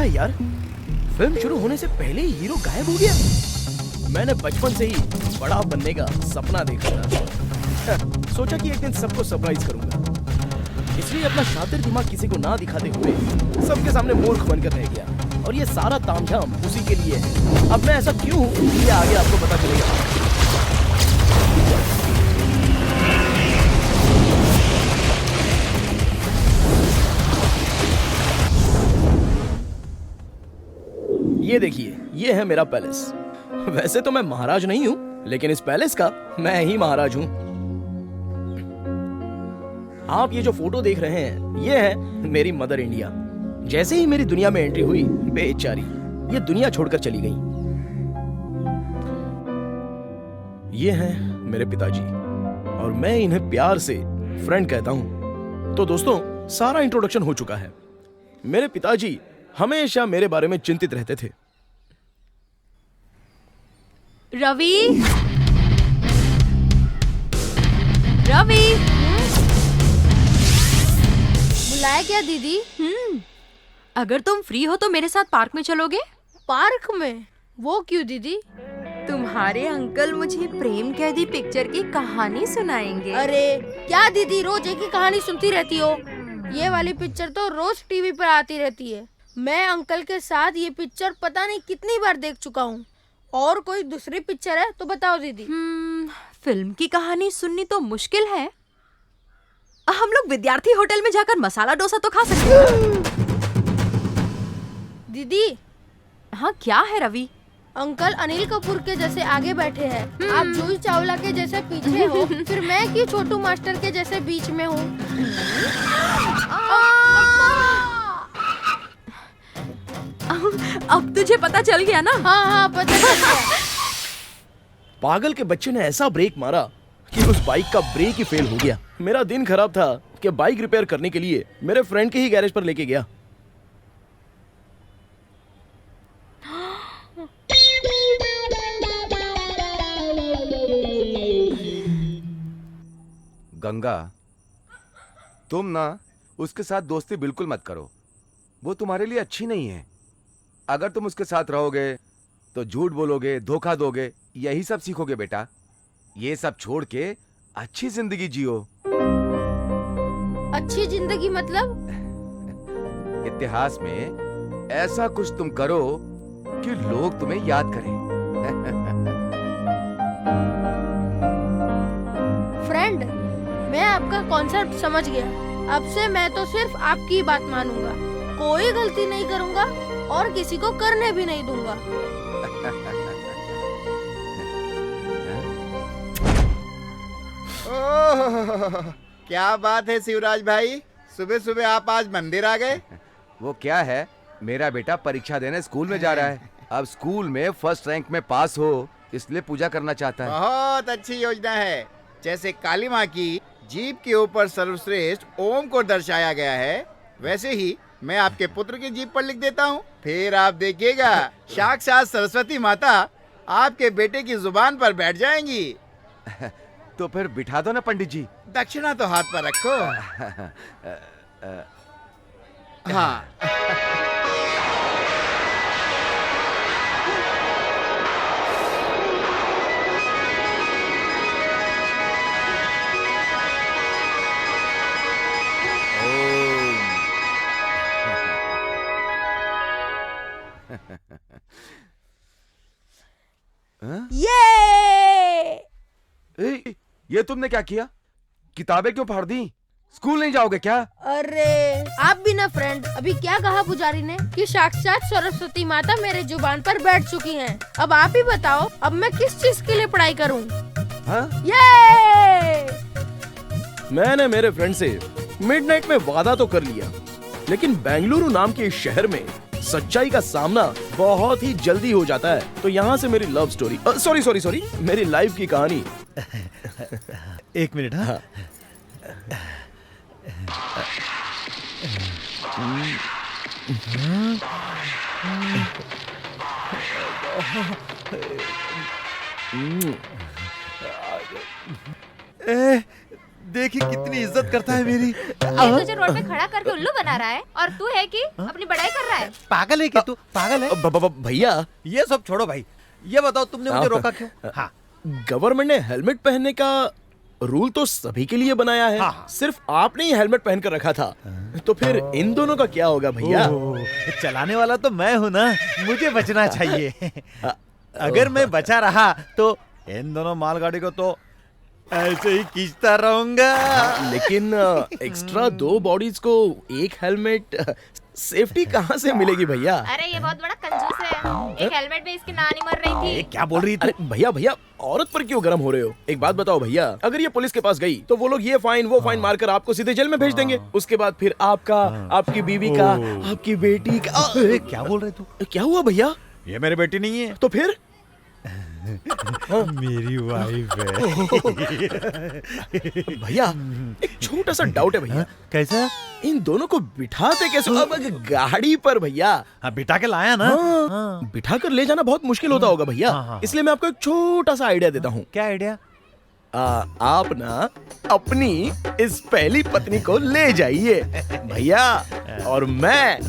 यार, फिल्म शुरू होने से पहले ही हीरो गायब हो गया। मैंने बचपन से ही बड़ा बनने का सपना देखा था। सोचा कि एक दिन सबको सरप्राइज करूंगा, इसलिए अपना शातिर दिमाग किसी को ना दिखाते हुए सबके सामने मूर्ख बनकर रह गया। और ये सारा तामझाम उसी के लिए है। अब मैं ऐसा क्यों हूँ ये आगे आपको पता चलेगा। ये देखिए, ये है मेरा पैलेस। वैसे तो मैं महाराज नहीं हूँ, लेकिन इस पैलेस का मैं ही महाराज हूँ। आप ये जो फोटो देख रहे हैं, ये है मेरी मदर इंडिया। जैसे ही मेरी दुनिया में एंट्री हुई, बेचारी ये दुनिया छोड़कर चली गई। ये हैं मेरे पिताजी, और मैं इन्हें प्यार से फ्रेंड कहता हूं। तो दोस्तों, सारा इंट्रोडक्शन हो चुका है। मेरे पिताजी हमेशा मेरे बारे में चिंतित रहते थे। रवि, रवि, बुलाया क्या दीदी? अगर तुम फ्री हो तो मेरे साथ पार्क में चलोगे? पार्क में? वो क्यों दीदी? तुम्हारे अंकल मुझे प्रेम कैदी पिक्चर की कहानी सुनाएंगे। अरे क्या दीदी, रोज एक ही कहानी सुनती रहती हो? ये वाली पिक्चर तो रोज टीवी पर आती रहती है। मैं अंकल के साथ ये पिक्चर पता नहीं कितनी बार देख चुका हूँ। और कोई दूसरी पिक्चर है तो बताओ दीदी। फिल्म की कहानी सुननी तो मुश्किल है। हम लोग विद्यार्थी होटल में जाकर मसाला डोसा तो खा सकते हैं। दीदी। हाँ, क्या है रवि? अंकल अनिल कपूर के जैसे आगे बैठे हैं, आप जूही चावला के जैसे पीछे हो, फिर मैं क्यों छोटू मास्टर के जैसे बीच में हूँ? अब तुझे पता चल गया ना? हाँ, पता चल गया। पागल के बच्चे ने ऐसा ब्रेक मारा कि उस बाइक का ब्रेक ही फेल हो गया। मेरा दिन खराब था कि बाइक रिपेयर करने के लिए मेरे फ्रेंड के ही गैरेज पर लेके गया। गंगा, तुम ना उसके साथ दोस्ती बिल्कुल मत करो। वो तुम्हारे लिए अच्छी नहीं है। अगर तुम उसके साथ रहोगे तो झूठ बोलोगे, धोखा दोगे, यही सब सीखोगे बेटा। ये सब छोड़ के अच्छी जिंदगी जियो। अच्छी जिंदगी मतलब? इतिहास में ऐसा कुछ तुम करो कि लोग तुम्हें याद करें। फ्रेंड, मैं आपका कॉन्सेप्ट समझ गया। अब से मैं तो सिर्फ आपकी बात मानूंगा, कोई गलती नहीं करूंगा और किसी को करने भी नहीं दूंगा। ओह, क्या बात है शिवराज भाई, सुबह सुबह आप आज मंदिर आ गए? वो क्या है, मेरा बेटा परीक्षा देने स्कूल में जा रहा है। अब स्कूल में फर्स्ट रैंक में पास हो, इसलिए पूजा करना चाहता है। बहुत अच्छी योजना है। जैसे काली माँ की जीभ के ऊपर सर्वश्रेष्ठ ओम को दर्शाया गया है, वैसे ही मैं आपके पुत्र की जीभ पर लिख देता हूँ। फिर आप देखिएगा, साक्षात सरस्वती माता आपके बेटे की जुबान पर बैठ जाएंगी। तो फिर बिठा दो ना पंडित जी। दक्षिणा तो हाथ पर रखो। हाँ। ये तुमने क्या किया? किताबें क्यों फाड़ दी? स्कूल नहीं जाओगे क्या? अरे आप भी ना फ्रेंड, अभी क्या कहा पुजारी ने कि साक्षात सरस्वती माता मेरे जुबान पर बैठ चुकी हैं। अब आप ही बताओ, अब मैं किस चीज के लिए पढ़ाई करूं? हाँ? ये मैंने मेरे फ्रेंड से मिडनाइट में वादा तो कर लिया, लेकिन बेंगलुरु नाम के इस शहर में सच्चाई का सामना बहुत ही जल्दी हो जाता है। तो यहाँ से मेरी लव स्टोरी, सॉरी, मेरी लाइफ की कहानी। एक मिनट। हाँ, देखी कितनी इज्जत करता है मेरी। ये तुझे रोड पे खड़ा करके उल्लू बना रहा है और तू है कि अपनी बड़ाई कर रहा है। पागल है क्या तू? पागल है? भैया ये सब छोड़ो भाई, ये बताओ तुमने मुझे रोका क्यों? हाँ, गवर्नमेंट ने हेलमेट पहनने का रूल तो सभी के लिए बनाया है। हाँ। सिर्फ आपने ही हेलमेट पहन कर रखा था, तो फिर इन दोनों का क्या होगा भैया? ओह, चलाने वाला तो मैं हूँ ना, मुझे बचना चाहिए। अगर मैं बचा रहा तो इन दोनों मालगाड़ी को तो ऐसे ही खींचता रहूंगा। लेकिन एक्स्ट्रा 2 बॉडीज को एक हेलमेट, सेफ्टी कहाँ से मिलेगी भैया? अरे ये बहुत बड़ा कंजूस है। एक हेलमेट में इसकी नानी मर रही ये थी। क्या बोल रही अरे थी? भैया भैया, औरत पर क्यों गर्म हो रहे हो? एक बात बताओ भैया, अगर ये पुलिस के पास गई तो वो लोग ये फाइन वो फाइन मारकर आपको सीधे जेल में भेज देंगे। उसके बाद फिर आपका, आपकी बीवी का, आपकी बेटी का। क्या बोल रहे तू? क्या हुआ भैया? ये मेरी बेटी नहीं है, तो फिर? मेरी वाइफ है। भैया एक छोटा सा डाउट है भैया, कैसा? इन दोनों को बिठाते कैसे? अब गाड़ी पर भैया। हाँ, बिठा के लाया ना। हाँ, बिठा कर ले जाना बहुत मुश्किल होता होगा भैया। हाँ। इसलिए मैं आपको एक छोटा सा आइडिया देता हूँ। क्या आइडिया? आप ना अपनी इस पहली पत्नी को ले जाइए भैया, और मैं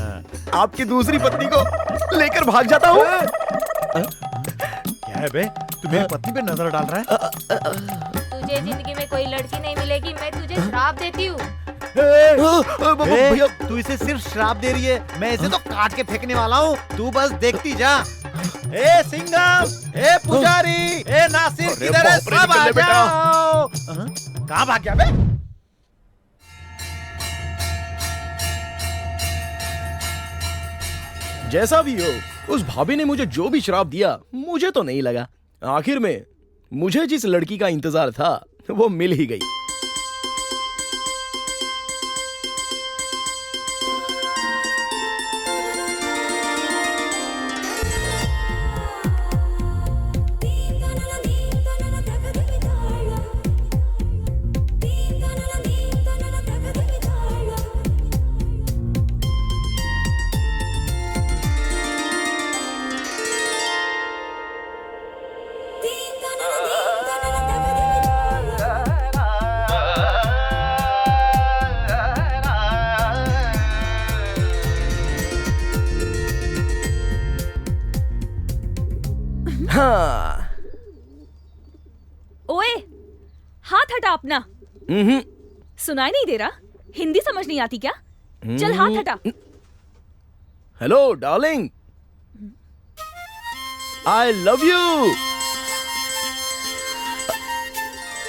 आपकी दूसरी पत्नी को लेकर भाग जाता हूँ। क्या है बे? तू मेरी पत्नी पे नजर डाल रहा है? तुझे जिंदगी में कोई लड़की नहीं मिलेगी, मैं तुझे श्राप देती हूँ। भैया तू इसे सिर्फ श्राप दे रही है, मैं इसे तो काट के फेंकने वाला हूँ। तू बस देखती जा। ए सिंघम, ए पुजारी, ए नासिर, अरे किधर है? बाप रे, सब आ निकल ले बेटा। जाओ। कहाँ भाग गया बे? जैसा भी हो, उस भाभी ने मुझे जो भी श्राप दिया मुझे तो नहीं लगा। आखिर में मुझे जिस लड़की का इंतजार था वो मिल ही गई। हाँ। ओए, हाथ हटा अपना। हम्म। सुनाई नहीं दे रहा? हिंदी समझ नहीं आती क्या? चल हाथ हटा। Hello darling, I love you.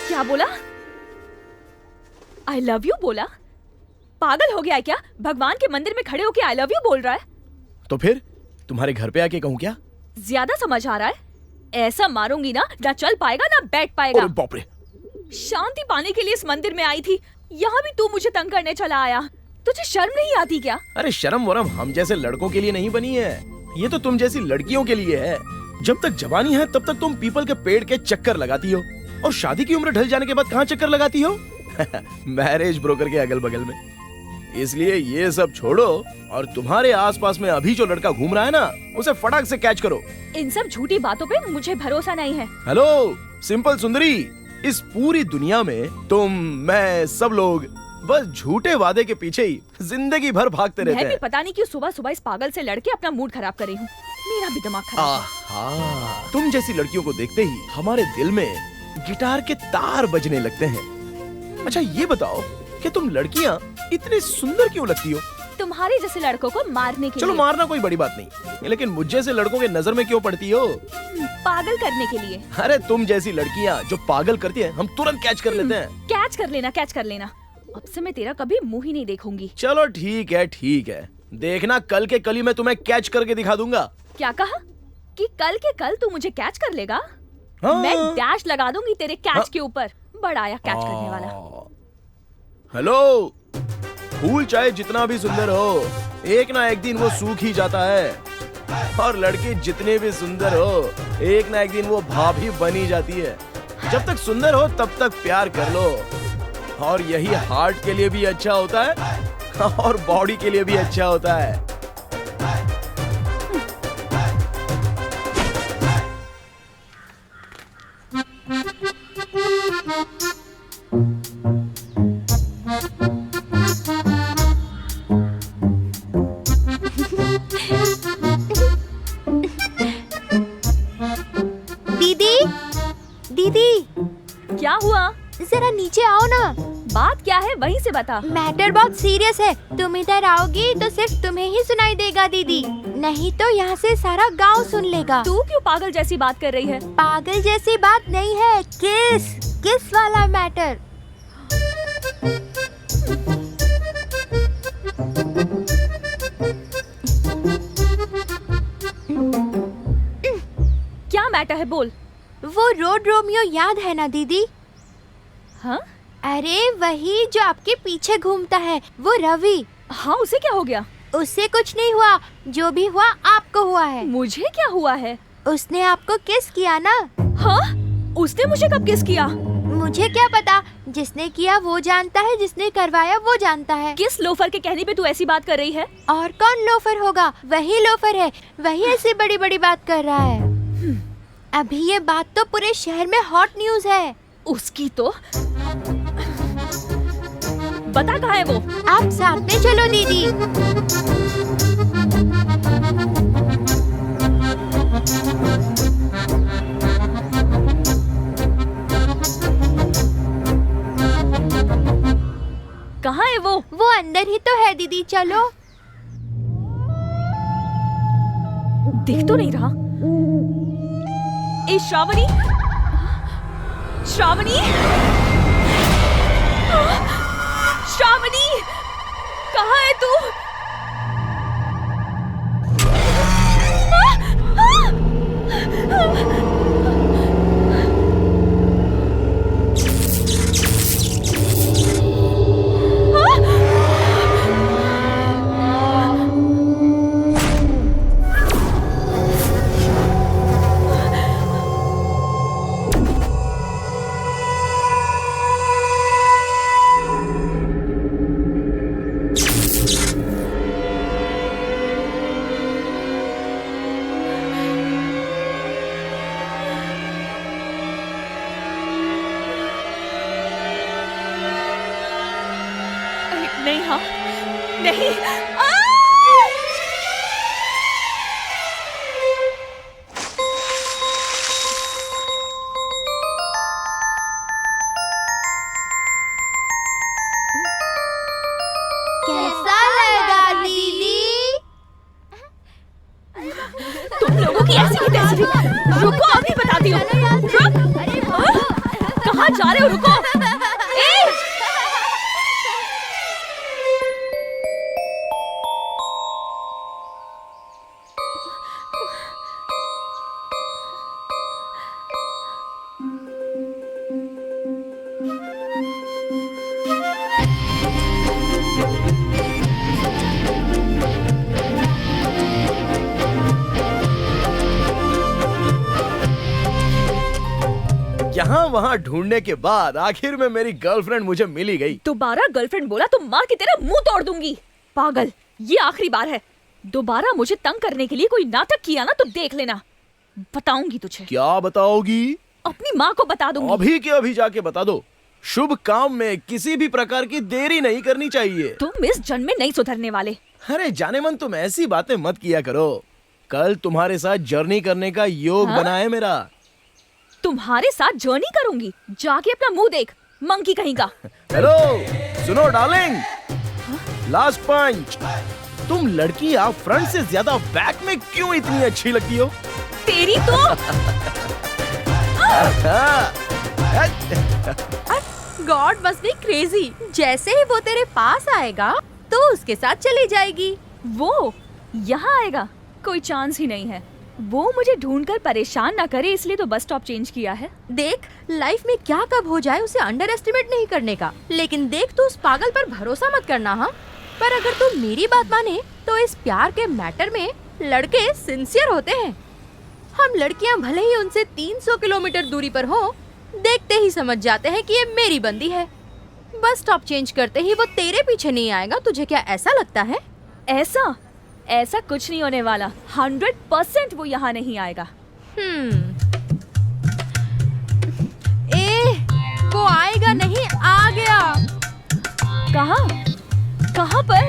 क्या बोला? आई लव यू बोला? पागल हो गया है क्या? भगवान के मंदिर में खड़े होके आई लव यू बोल रहा है? तो फिर तुम्हारे घर पे आके कहूँ क्या? ज्यादा समझ आ रहा है? ऐसा मारूंगी ना चल पाएगा ना बैठ पाएगा। अरे बाप रे। शांति पाने के लिए इस मंदिर में आई थी, यहाँ भी तू मुझे तंग करने चला आया। तुझे शर्म नहीं आती क्या? अरे शर्म वरम हम जैसे लड़कों के लिए नहीं बनी है, ये तो तुम जैसी लड़कियों के लिए है। जब तक जवानी है तब तक तुम पीपल के पेड़ के चक्कर लगाती हो, और शादी की उम्र ढल जाने के बाद कहाँ चक्कर लगाती हो? मैरिज ब्रोकर के अगल बगल में। इसलिए ये सब छोड़ो और तुम्हारे आसपास में अभी जो लड़का घूम रहा है ना, उसे फटाक से कैच करो। इन सब झूठी बातों पे मुझे भरोसा नहीं है। हेलो सिंपल सुंदरी, इस पूरी दुनिया में तुम, मैं, सब लोग बस झूठे वादे के पीछे ही जिंदगी भर भागते रहते मैं भी हैं। पता नहीं क्यों सुबह सुबह इस पागल से लड़के अपना मूड खराब कर रही हूँ। मेरा भी दिमाग खराब है। आहा, तुम जैसी लड़कियों को देखते ही हमारे दिल में गिटार के तार बजने लगते हैं। अच्छा ये बताओ कि तुम लड़कियाँ इतनी सुंदर क्यों लगती हो? तुम्हारे जैसे लड़कों को मारने के चलो लिए। मारना कोई बड़ी बात नहीं, लेकिन मुझ जैसे लड़कों के नजर में क्यों पड़ती हो? पागल करने के लिए। अरे तुम जैसी लड़कियाँ जो पागल करती है, हम तुरंत कैच कर लेते हैं। कैच कर लेना, कैच कर लेना। अब से मैं तेरा कभी मुंह ही नहीं देखूंगी। चलो ठीक है, देखना कल के कल ही मैं तुम्हें कैच करके दिखा दूंगा। क्या कहा? कि कल के कल तू मुझे कैच कर लेगा? हाँ। मैं डैश लगा दूंगी तेरे कैच हाँ। के ऊपर। बड़ा आया कैच करने वाला। हेलो, फूल चाहे जितना भी सुंदर हो, एक ना एक दिन वो सूख ही जाता है, और लड़की जितने भी सुंदर हो, एक ना एक दिन वो भाभी बनी जाती है। जब तक सुंदर हो तब तक प्यार कर लो, और यही हार्ट के लिए भी अच्छा होता है और बॉडी के लिए भी अच्छा होता है। दीदी क्या हुआ? जरा नीचे आओ ना। बात क्या है वहीं से बता। मैटर बहुत सीरियस है, तुम इधर आओगी तो सिर्फ तुम्हें ही सुनाई देगा दीदी, नहीं तो यहाँ से सारा गांव सुन लेगा। तू क्यों पागल जैसी बात कर रही है? पागल जैसी बात नहीं है, किस वाला मैटर। क्या मैटर है बोल। वो रोड रोमियो याद है ना दीदी? हाँ? अरे वही जो आपके पीछे घूमता है, वो रवि। हाँ, उसे क्या हो गया? उससे कुछ नहीं हुआ, जो भी हुआ आपको हुआ है। मुझे क्या हुआ है? उसने आपको किस किया ना। हाँ? उसने मुझे कब किस किया? मुझे क्या पता, जिसने किया वो जानता है, जिसने करवाया वो जानता है। किस लोफर के कहने पे तू ऐसी बात कर रही है? और कौन लोफर होगा? वही लोफर है, वही ऐसी बड़ी बड़ी बात कर रहा है। अभी ये बात तो पूरे शहर में हॉट न्यूज है। उसकी तो बता कहाँ है वो? आप साथ में चलो दीदी। कहाँ है वो? वो अंदर ही तो है दीदी, चलो। दिख तो नहीं रहा। ए श्रावणी, श्रावणी, श्रावणी, कहाँ है तू? नहीं, हाँ नहीं। कैसा लगा दीदी? तुम लोगों की ऐसी की तैसी। रुको, अभी बताती हूँ। रुक। कहाँ जा रहे हो? रुको। ए! यहाँ वहाँ ढूंढने के बाद आखिर में मेरी गर्लफ्रेंड मुझे मिल ही गई। दोबारा गर्लफ्रेंड बोला तो मार के तेरा मुंह तोड़ दूंगी। पागल, ये आखिरी बार है। दोबारा मुझे तंग करने के लिए कोई नाटक किया ना तो देख लेना, बताऊंगी तुझे। क्या बताओगी? अपनी माँ को बता दूंगी। अभी के अभी जाके बता दो। शुभ काम में किसी भी प्रकार की देरी नहीं करनी चाहिए। तुम इस जन्म में नहीं सुधरने वाले। अरे जाने मन, तुम ऐसी बातें मत किया करो। कल तुम्हारे साथ जर्नी करने का योग बना है मेरा। तुम्हारे साथ जर्नी करूंगी? जाके अपना मुंह देख, मंकी कहीं का। हेलो, सुनो डार्लिंग, लास्ट पंच। तुम लड़की आप फ्रंट से ज्यादा बैक में क्यों इतनी अच्छी लगती हो? तेरी तो गॉड मस्ट बी क्रेजी। जैसे ही वो तेरे पास आएगा तो उसके साथ चली जाएगी। वो यहाँ आएगा? कोई चांस ही नहीं है। वो मुझे ढूंढकर परेशान ना करे इसलिए तो बस स्टॉप चेंज किया है। देख, लाइफ में क्या कब हो जाए उसे अंडर एस्टिमेट नहीं करने का। लेकिन देख, तू उस पागल पर भरोसा मत करना। हाँ, पर अगर तू मेरी बात माने तो इस प्यार के मैटर में लड़के सिंसियर होते हैं। हम लड़कियां भले ही उनसे 300 किलोमीटर दूरी पर हो, देखते ही समझ जाते हैं कि ये मेरी बंदी है। बस स्टॉप चेंज करते ही वो तेरे पीछे नहीं आएगा। तुझे क्या ऐसा लगता है? ऐसा कुछ नहीं होने वाला। 100% वो यहाँ नहीं आएगा। वो आएगा नहीं, आ गया। कहाँ? कहाँ पर?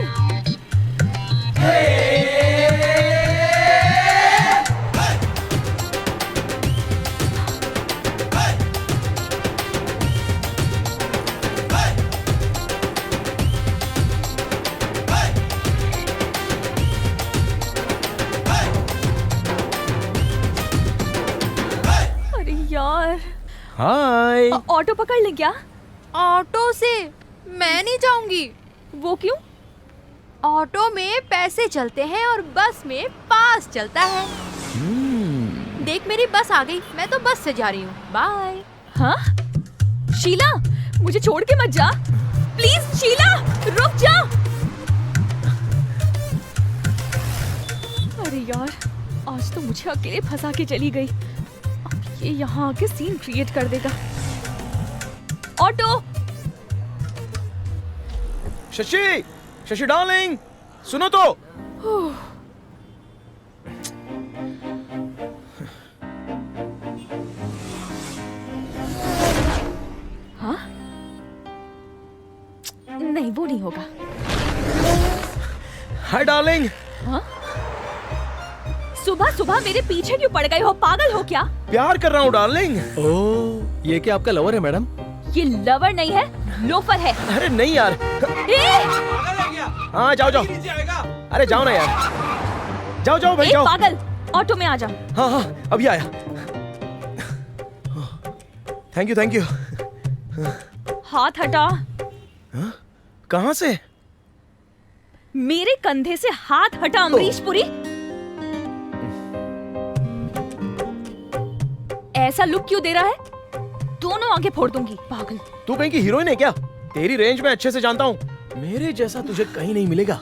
यार, हाय। ऑटो पकड़ ले क्या? ऑटो से मैं नहीं जाऊंगी। वो क्यों? ऑटो में पैसे चलते हैं और बस में पास चलता है। देख मेरी बस आ गई, मैं तो बस से जा रही हूँ। बाय। हाँ? शीला, मुझे छोड़ के मत जा प्लीज। शीला, रुक जा। अरे यार, आज तो मुझे अकेले फंसा के चली गई। अब ये यहाँ आके सीन क्रिएट कर देगा। ऑटो। शशि, शशि डार्लिंग, सुनो तो। हाँ? नहीं, वो नहीं होगा। Hi darling. हाँ? सुबह सुबह मेरे पीछे क्यों पड़ गए हो? पागल हो क्या? प्यार कर रहा हूँ डार्लिंग। ओह, ये क्या आपका लवर है मैडम? ये लवर नहीं है, लोफर है। अरे नहीं यार। हाँ जाओ जाओ। अरे जाओ ना यार, जाओ जाओ भाई जाओ। पागल, ऑटो में आ जा। हाँ हाँ अभी आया। Thank you thank you. हाथ हटा। कहाँ से? मेरे कंधे से हाथ हटा अमरीश पुरी। ऐसा लुक क्यों दे रहा है? दोनों आंखें फोड़ दूंगी। पागल। तू कहीं की हीरोइन है क्या? तेरी रेंज में अच्छे से जानता हूँ। मेरे जैसा तुझे कहीं नहीं मिलेगा।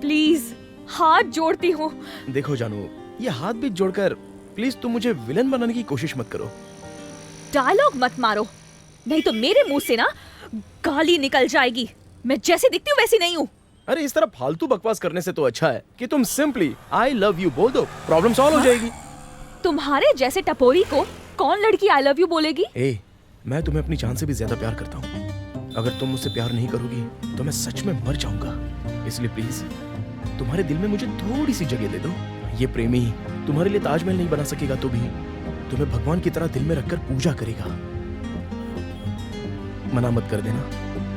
प्लीज, हाथ जोड़ती हूँ। देखो जानू, ये हाथ बीच जोड़कर प्लीज तुम मुझे विलन बनाने की कोशिश मत करो। डायलॉग मत मारो, नहीं तो मेरे मुंह से ना गाली निकल जाएगी। मैं जैसी दिखती हूँ वैसी नहीं हूँ। अरे इस तरह फालतू बकवास करने से तो अच्छा है कि तुम सिंपली आई लव यू बोल दो, प्रॉब्लम सॉल्व हो जाएगी। तुम्हारे जैसे टपोरी को कौन लड़की आई लव यू बोलेगी? ए, मैं तुम्हें अपनी जान से भी ज्यादा प्यार करता हूँ। अगर तुम मुझसे प्यार नहीं करोगी तो मैं सच में मर जाऊंगा। इसलिए प्लीज तुम्हारे दिल में मुझे थोड़ी सी जगह दे दो। ये प्रेमी तुम्हारे लिए ताजमहल नहीं बना सकेगा तो भी तुम्हें भगवान की तरह दिल में रखकर पूजा करेगा। मना मत कर देना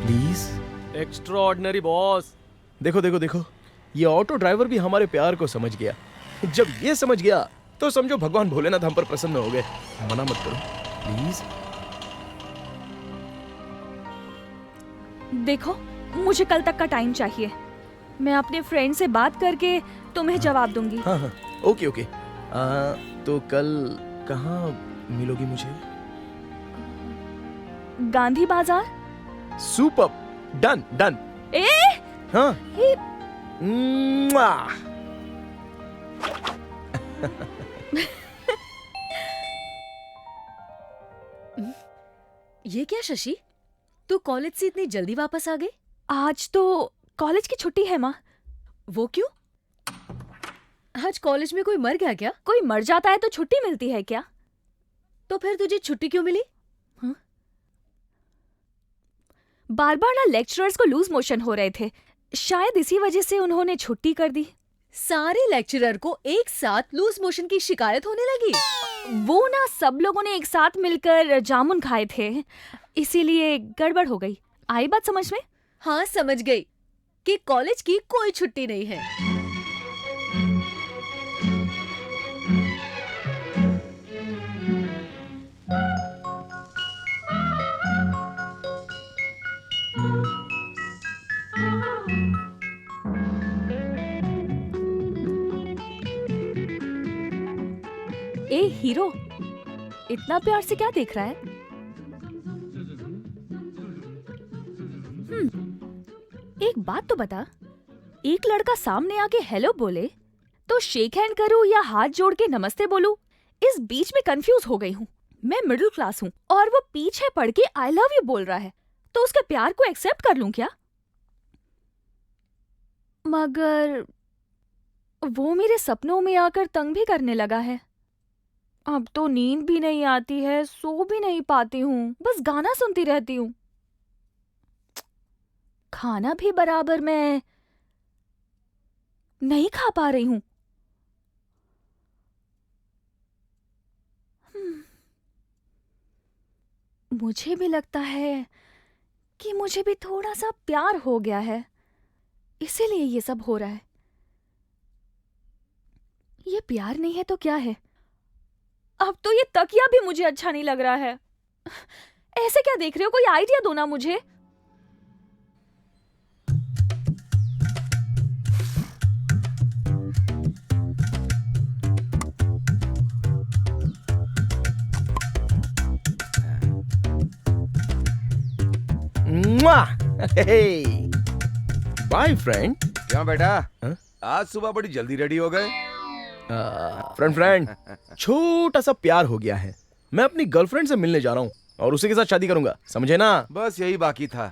प्लीज। Extraordinary boss. देखो देखो देखो, ये ऑटो ड्राइवर भी हमारे प्यार को समझ गया। जब ये समझ गया तो समझो भगवान भोलेनाथ हम पर प्रसन्न हो गए। मना मत करो प्लीज। देखो, मुझे कल तक का टाइम चाहिए। मैं अपने फ्रेंड से बात करके तुम्हें जवाब दूंगी। हाँ हाँ ओके ओके। तो कल कहाँ मिलोगी मुझे? गांधी बाजार। Super, done done. ए, हाँ ए, मुआ। ये क्या शशि, तू कॉलेज से इतनी जल्दी वापस आ गई? आज तो कॉलेज की छुट्टी है माँ। वो क्यों? आज कॉलेज में कोई मर गया क्या? कोई मर जाता है तो छुट्टी मिलती है क्या? तो फिर तुझे छुट्टी क्यों मिली? बार बार ना लेक्चरर्स को लूज मोशन हो रहे थे, शायद इसी वजह से उन्होंने छुट्टी कर दी। सारे लेक्चरर को एक साथ लूज मोशन की शिकायत होने लगी। वो ना सब लोगों ने एक साथ मिलकर जामुन खाए थे, इसीलिए गड़बड़ हो गई। आई बात समझ में? हाँ समझ गई कि कॉलेज की कोई छुट्टी नहीं है। ए हीरो, इतना प्यार से क्या देख रहा है? एक बात तो बता, एक लड़का सामने आके हेलो बोले तो शेक हैंड करूं या हाथ जोड़ के नमस्ते बोलूं? इस बीच में कंफ्यूज हो गई हूँ। मैं मिडिल क्लास हूँ और वो पीछे पड़ के आई लव यू बोल रहा है, तो उसके प्यार को एक्सेप्ट कर लूं क्या? मगर वो मेरे सपनों में आकर तंग भी करने लगा है। अब तो नींद भी नहीं आती है, सो भी नहीं पाती हूँ, बस गाना सुनती रहती हूँ। खाना भी बराबर मैं नहीं खा पा रही हूँ। मुझे भी लगता है कि मुझे भी थोड़ा सा प्यार हो गया है, इसीलिए ये सब हो रहा है। ये प्यार नहीं है तो क्या है? अब तो ये तकिया भी मुझे अच्छा नहीं लग रहा है। ऐसे क्या देख रहे हो? कोई आइडिया दो ना मुझे। Bye friend. क्यों बेटा? हाँ? आज सुबह बड़ी जल्दी रेडी हो गए? फ्रेंड छोटा सा प्यार हो गया है। मैं अपनी गर्लफ्रेंड से मिलने जा रहा हूँ और उसी के साथ शादी करूंगा, समझे ना? बस यही बाकी था।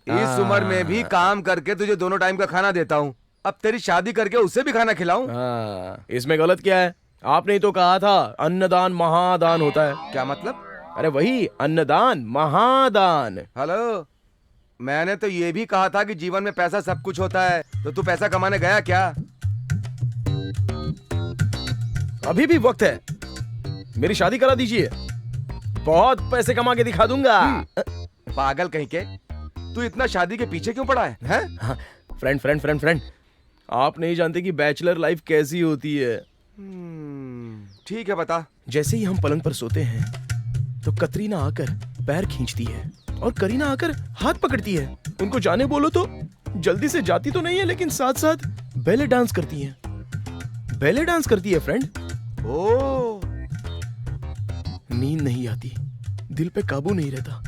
इस उम्र में भी काम करके तुझे दोनों टाइम का खाना देता हूँ, अब तेरी शादी करके उसे भी खाना खिलाऊं? इसमें गलत क्या है? आपने ही तो कहा था अन्नदान महादान होता है। क्या मतलब? अरे वही अन्नदान महादान। हेलो, मैंने तो ये भी कहा था कि जीवन में पैसा सब कुछ होता है, तो तू पैसा कमाने गया क्या? अभी भी वक्त है, मेरी शादी करा दीजिए, बहुत पैसे कमा के दिखा दूंगा। पागल कहीं के, तू इतना शादी के पीछे क्यों पड़ा है? हैं? फ्रेंड आप नहीं जानते कि बैचलर लाइफ कैसी होती है। ठीक है, बता। जैसे ही हम पलंग पर सोते हैं तो कतरीना आकर पैर खींचती है और करीना आकर हाथ पकड़ती है। उनको जाने बोलो तो जल्दी से जाती तो नहीं है, लेकिन साथ साथ बैले डांस करती है। बैले डांस करती है फ्रेंड। ओ, नींद नहीं आती, दिल पे काबू नहीं रहता।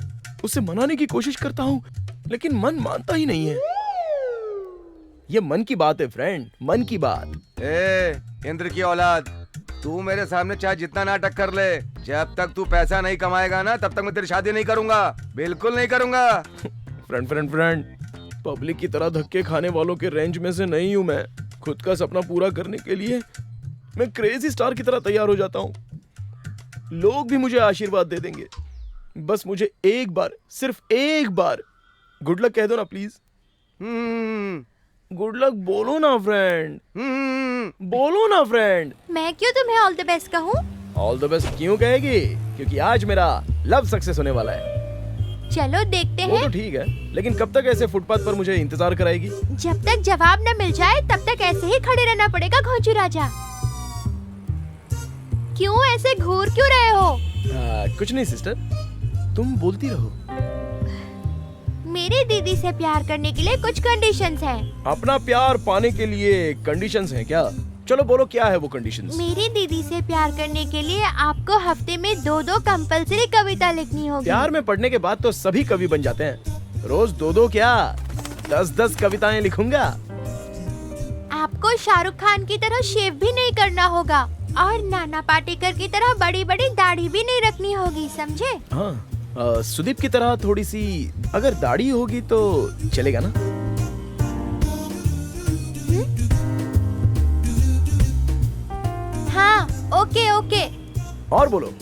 उसे मनाने की कोशिश करता हूं लेकिन मन मानता ही नहीं है। ये मन की बात है फ्रेंड, मन की बात। इंद्र की औलाद, तू मेरे सामने चाहे जितना नाटक कर ले, जब तक तू पैसा नहीं कमाएगा ना, तब तक मैं तेरी शादी नहीं करूंगा, बिल्कुल नहीं करूंगा। फ्रेंड पब्लिक की तरह धक्के खाने वालों के रेंज में से नहीं हूं मैं। खुद का सपना पूरा करने के लिए मैं क्रेजी स्टार की तरह तैयार हो जाता हूं। लोग भी मुझे आशीर्वाद दे देंगे। बस मुझे एक बार, सिर्फ एक बार गुड लक कह दो ना प्लीज। गुड लक बोलो ना फ्रेंड, बोलो ना फ्रेंड। मैं क्यों तुम्हें ऑल द बेस्ट कहूँ? ऑल द बेस्ट क्यों कहेगी? क्योंकि आज मेरा लव सक्सेस होने वाला है। चलो देखते वो हैं। तो ठीक है, लेकिन कब तक ऐसे फुटपाथ पर मुझे इंतजार कराएगी? जब तक जवाब न मिल जाए तब तक ऐसे ही खड़े रहना पड़ेगा घोंचू राजा। क्यों ऐसे घूर क्यों रहे हो? कुछ नहीं सिस्टर, तुम बोलती रहो। मेरे दीदी से प्यार करने के लिए कुछ कंडीशंस हैं। अपना प्यार पाने के लिए कंडीशंस हैं क्या? चलो बोलो क्या है वो कंडीशंस? मेरी दीदी से प्यार करने के लिए आपको हफ्ते में 2 कंपल्सरी कविता लिखनी होगी। प्यार में पढ़ने के बाद तो सभी कवि बन जाते हैं। रोज 2 क्या 10 कविताएं लिखूंगा। आपको शाहरुख खान की तरह शेव भी नहीं करना होगा और नाना पाटेकर की तरह बड़ी बड़ी दाढ़ी भी नहीं रखनी होगी, समझे? हाँ, सुदीप की तरह थोड़ी सी अगर दाढ़ी होगी तो चलेगा ना? हाँ, ओके। और बोलो।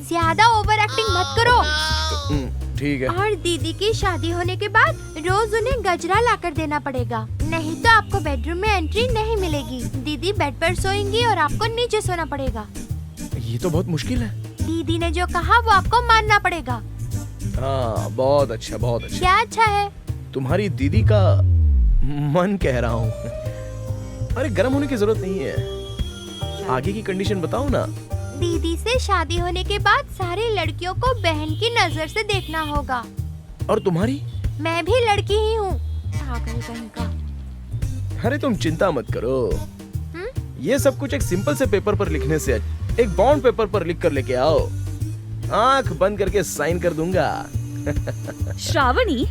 ज्यादा ओवर एक्टिंग मत करो। ठीक है। और दीदी की शादी होने के बाद रोज उन्हें गजरा लाकर देना पड़ेगा, नहीं तो आपको बेडरूम में एंट्री नहीं मिलेगी। दीदी बेड पर सोएंगी और आपको नीचे सोना पड़ेगा। ये तो बहुत मुश्किल है। दीदी ने जो कहा वो आपको मानना पड़ेगा। हाँ, बहुत अच्छा, बहुत अच्छा। क्या अच्छा है? तुम्हारी दीदी का मन कह रहा हूँ। अरे गर्म होने की जरूरत नहीं है, आगे की कंडीशन बताओ ना। दीदी से शादी होने के बाद सारी लड़कियों को बहन की नजर से देखना होगा। और तुम्हारी? मैं भी लड़की ही हूँ। पागल कहीं का। अरे तुम चिंता मत करो, ये सब कुछ एक सिंपल से पेपर पर लिखने से एक बॉन्ड पेपर पर लिख कर लेके आओ, आंख बंद करके साइन कर दूंगा। श्रावणी,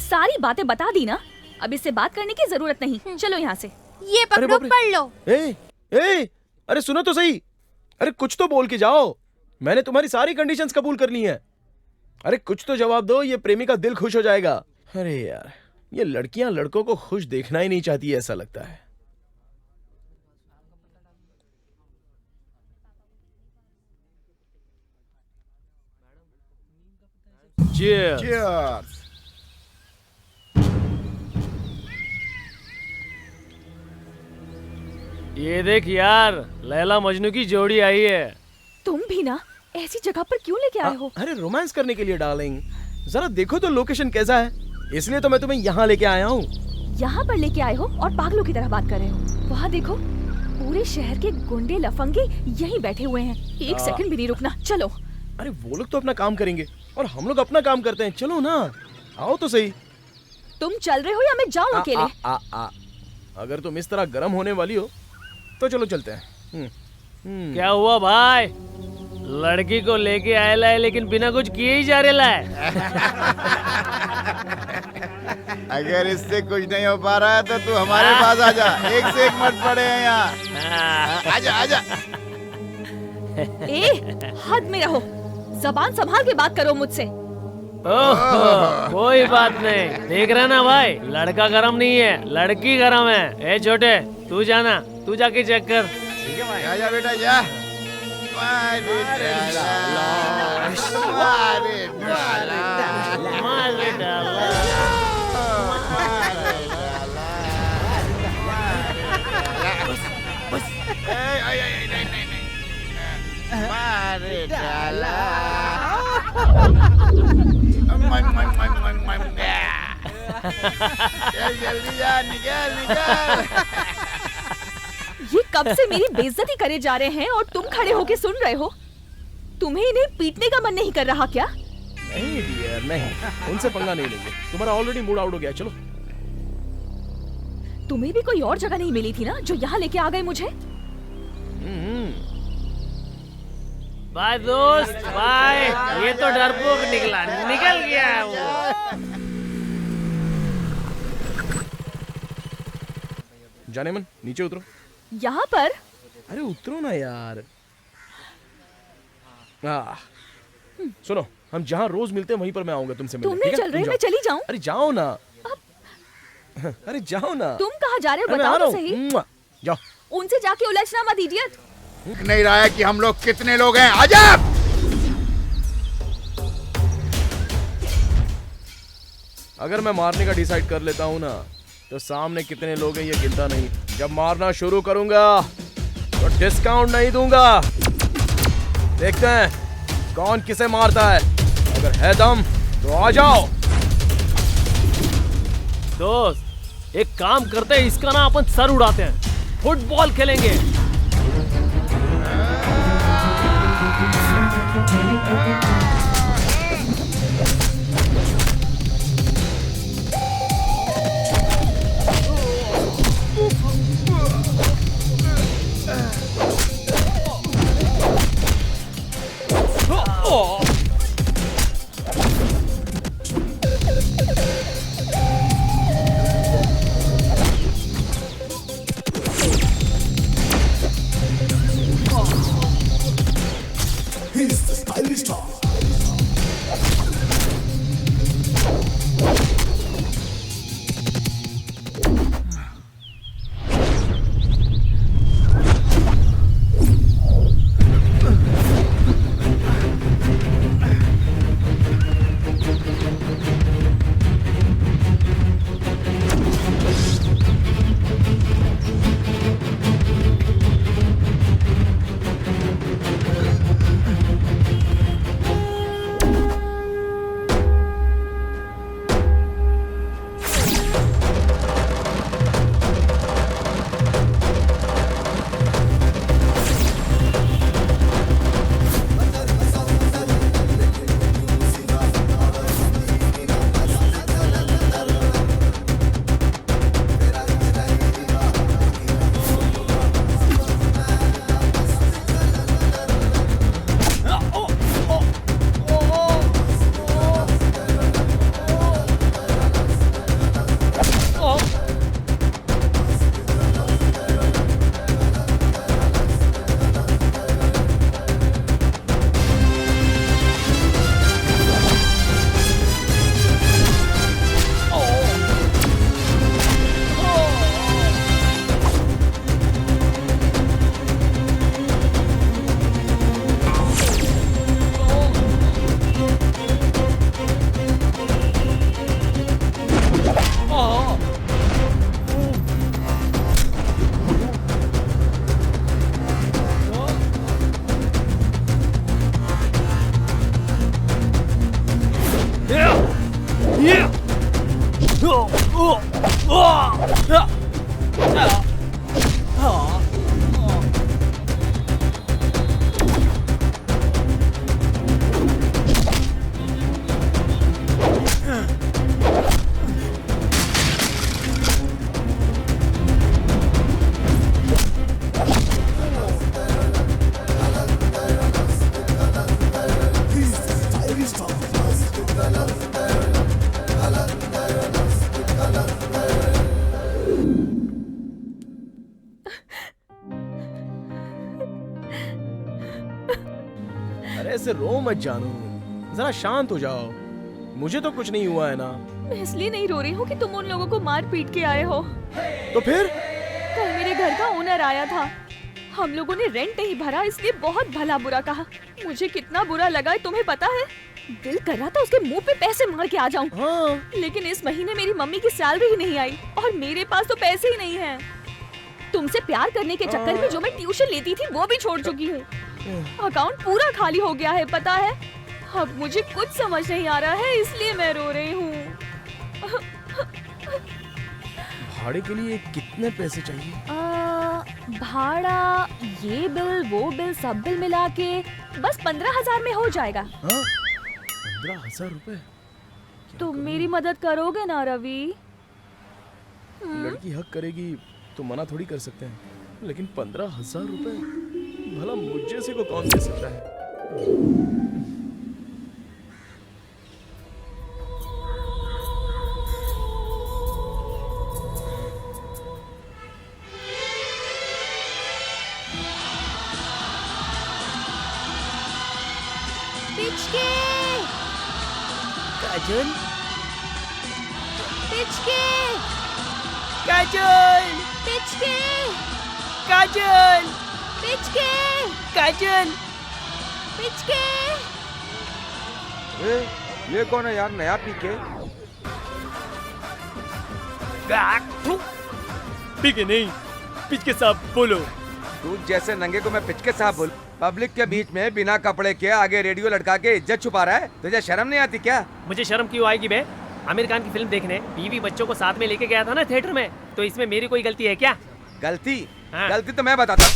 सारी बातें बता दी ना, अब इससे बात करने की जरूरत नहीं। चलो यहाँ से। ये पकड़ो, पढ़ लो। अरे सुनो तो सही, अरे कुछ तो बोल के जाओ। मैंने तुम्हारी सारी कंडीशंस कबूल कर ली हैं। अरे कुछ तो जवाब दो, ये प्रेमी का दिल खुश हो जाएगा। अरे यार, ये लड़कियां लड़कों को खुश देखना ही नहीं चाहती, ऐसा लगता है। Cheers. Cheers. ये देख यार, लैला मजनू की जोड़ी आई है। तुम भी ना ऐसी जगह पर क्यों लेके आए हो? अरे रोमांस करने के लिए डार्लिंग, जरा देखो तो लोकेशन कैसा है, इसलिए तो मैं तुम्हें यहाँ लेके आया हूँ। यहाँ पर लेके आए हो और पागलों की तरह बात कर रहे हो। वहाँ देखो, पूरे शहर के गुंडे लफंगे यहीं बैठे हुए हैं, एक सेकंड भी नहीं रुकना। चलो। अरे वो लोग तो अपना काम करेंगे और हम लोग अपना काम करते हैं, चलो ना, आओ तो सही। तुम चल रहे हो या मैं जाऊं अकेले? अगर तुम इस तरह गर्म होने वाली हो तो चलो चलते हैं। क्या हुआ भाई, लड़की को लेके आया है लेकिन बिना कुछ किए ही जा रहा है। अगर इससे कुछ नहीं हो पा रहा है तो तू हमारे पास आ जा, एक से एक मर्द पड़े हैं यहाँ। आजा आजा। ए, हद में रहो, जबान संभाल के बात करो मुझसे। ओह, कोई बात नहीं, देख रहे ना भाई, लड़का गरम नहीं है, लड़की गरम है। ए छोटे, तू जाना, तू जाके चेक कर। ठीक है भाई, आजा बेटा जा। मारे डाला, मारे डाला। मारे डाला। चल जल्दी जा, निकल निकल। ये कब से मेरी बेइज्जती करे जा रहे हैं और तुम खड़े होके सुन रहे हो? तुम्हें इन्हें पीटने का मन नहीं कर रहा क्या? नहीं डियर, नहीं, उनसे पंगा नहीं लेंगे, तुम्हारा ऑलरेडी मूड आउट हो गया। चलो। तुम्हें भी कोई और जगह नहीं मिली थी ना जो यहाँ लेके आ गए मुझे? बाय दोस्त, बाय। ये तो डरपोक निकला, निकल गया है वो। जाने मन, नीचे उतरो। यहाँ पर? अरे उतरो ना यार। सुनो, हम जहाँ रोज मिलते हैं वहीं पर मैं आऊंगा तुमसे मिलने। तुम नहीं चल रहे, मैं चली जाऊँ? अरे जाओ ना। अरे जाओ ना। तुम कहाँ जा रहे हो बताओ तो सही। जाओ। उनसे जाके उलझना मत इडियट। नहीं रहा है कि हम लोग कितने लोग हैं। आजा। अगर मैं मारने का डिसाइड कर लेता हूँ ना तो सामने कितने लोग हैं ये गिनता नहीं, जब मारना शुरू करूंगा तो डिस्काउंट नहीं दूंगा। देखते हैं कौन किसे मारता है, अगर है दम तो आ जाओ। दोस्त, एक काम करते हैं, इसका ना अपन सर उड़ाते हैं, फुटबॉल खेलेंगे। रो मत जानू, जरा शांत हो जाओ। मुझे तो कुछ नहीं हुआ है ना। मैं इसलिए नहीं रो रही हूँ कि तुम उन लोगों को मार पीट के आए हो। तो फिर? कल मेरे घर का ओनर आया था, हम लोगों ने रेंट नहीं भरा इसलिए बहुत भला बुरा कहा। मुझे कितना बुरा लगा है तुम्हें पता है? दिल कर रहा था उसके मुंह पे पैसे मार के आ जाऊं। हाँ। लेकिन इस महीने मेरी मम्मी की सैलरी ही नहीं आई और मेरे पास तो पैसे ही नहीं हैं। तुमसे प्यार करने के चक्कर में जो मैं ट्यूशन लेती थी वो भी छोड़ चुकी हूँ। अकाउंट पूरा खाली हो गया है पता है। अब मुझे कुछ समझ नहीं आ रहा है इसलिए मैं रो रही हूँ। भाड़े के लिए कितने पैसे चाहिए? भाड़ा, ये बिल, वो बिल, सब बिल मिला के बस 15,000 में हो जाएगा। 15,000 रुपए? तुम मेरी मदद करोगे ना रवि? लड़की हक करेगी तो मना थोड़ी कर सकते हैं, लेकिन 15,000 रुपए भला मुझ जैसे को कौन दे सकता है? काजल, पिचके, काजल, पिचके, काजल, पिचके, काजल। पिचके। ये कौन है यार, नया पीके? पीके नहीं, पिचके साहब बोलो। तू जैसे नंगे को मैं पिचके साहब बोल? पब्लिक के बीच में बिना कपड़े के आगे रेडियो लटका के इज्जत छुपा रहा है, तुझे शर्म नहीं आती क्या? मुझे शर्म क्यों आएगी बे? आमिर खान की फिल्म देखने बीवी बच्चों को साथ में लेके गया था ना थिएटर में, तो इसमें मेरी कोई गलती है क्या? गलती? हाँ। गलती तो मैं बताता हूँ।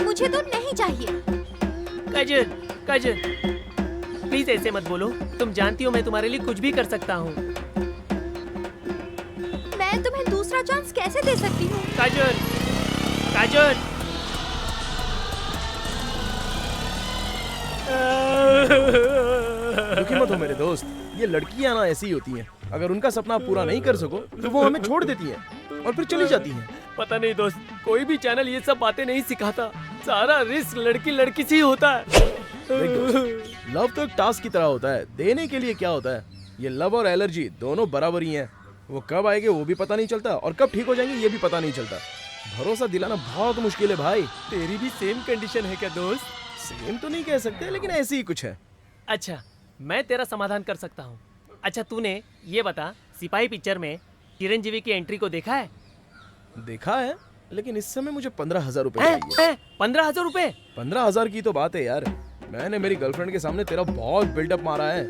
मुझे तो नहीं चाहिए। काजल, काजल, प्लीज ऐसे मत बोलो। तुम जानती हो मैं तुम्हारे लिए कुछ भी कर सकता हूँ। मैं तुम्हें दूसरा चांस कैसे दे सकती हूँ? काजल, काजल। दुखी मत हो मेरे दोस्त, ये लड़कियां ना ऐसी ही होती हैं। अगर उनका सपना पूरा नहीं कर सको तो वो हमें छोड़ देती हैं और फिर चली जाती हैं। पता नहीं दोस्त, कोई भी चैनल ये सब बातें नहीं सिखाता। सारा रिस्क लड़की लड़की से ही होता है। देख दोस्त, लव तो एक टास्क की तरह होता है, देने के लिए क्या होता है। ये लव और एलर्जी दोनों बराबर ही हैं। वो कब आएंगे वो भी पता नहीं चलता और कब ठीक हो जाएंगे ये भी पता नहीं चलता। भरोसा दिलाना बहुत मुश्किल है भाई। तेरी भी सेम कंडीशन है क्या दोस्त? सेम तो नहीं कह सकते, लेकिन ऐसी ही कुछ है। अच्छा, मैं तेरा समाधान कर सकता हूँ। अच्छा तूने ये बता, सिपाही पिक्चर में चिरंजीवी की एंट्री को देखा है? देखा है, लेकिन इस समय मुझे 15,000 रुपए चाहिए। 15,000 रुपए? 15,000 की तो बात है यार। मैंने मेरी गर्लफ्रेंड के सामने तेरा बहुत बिल्डअप मारा है।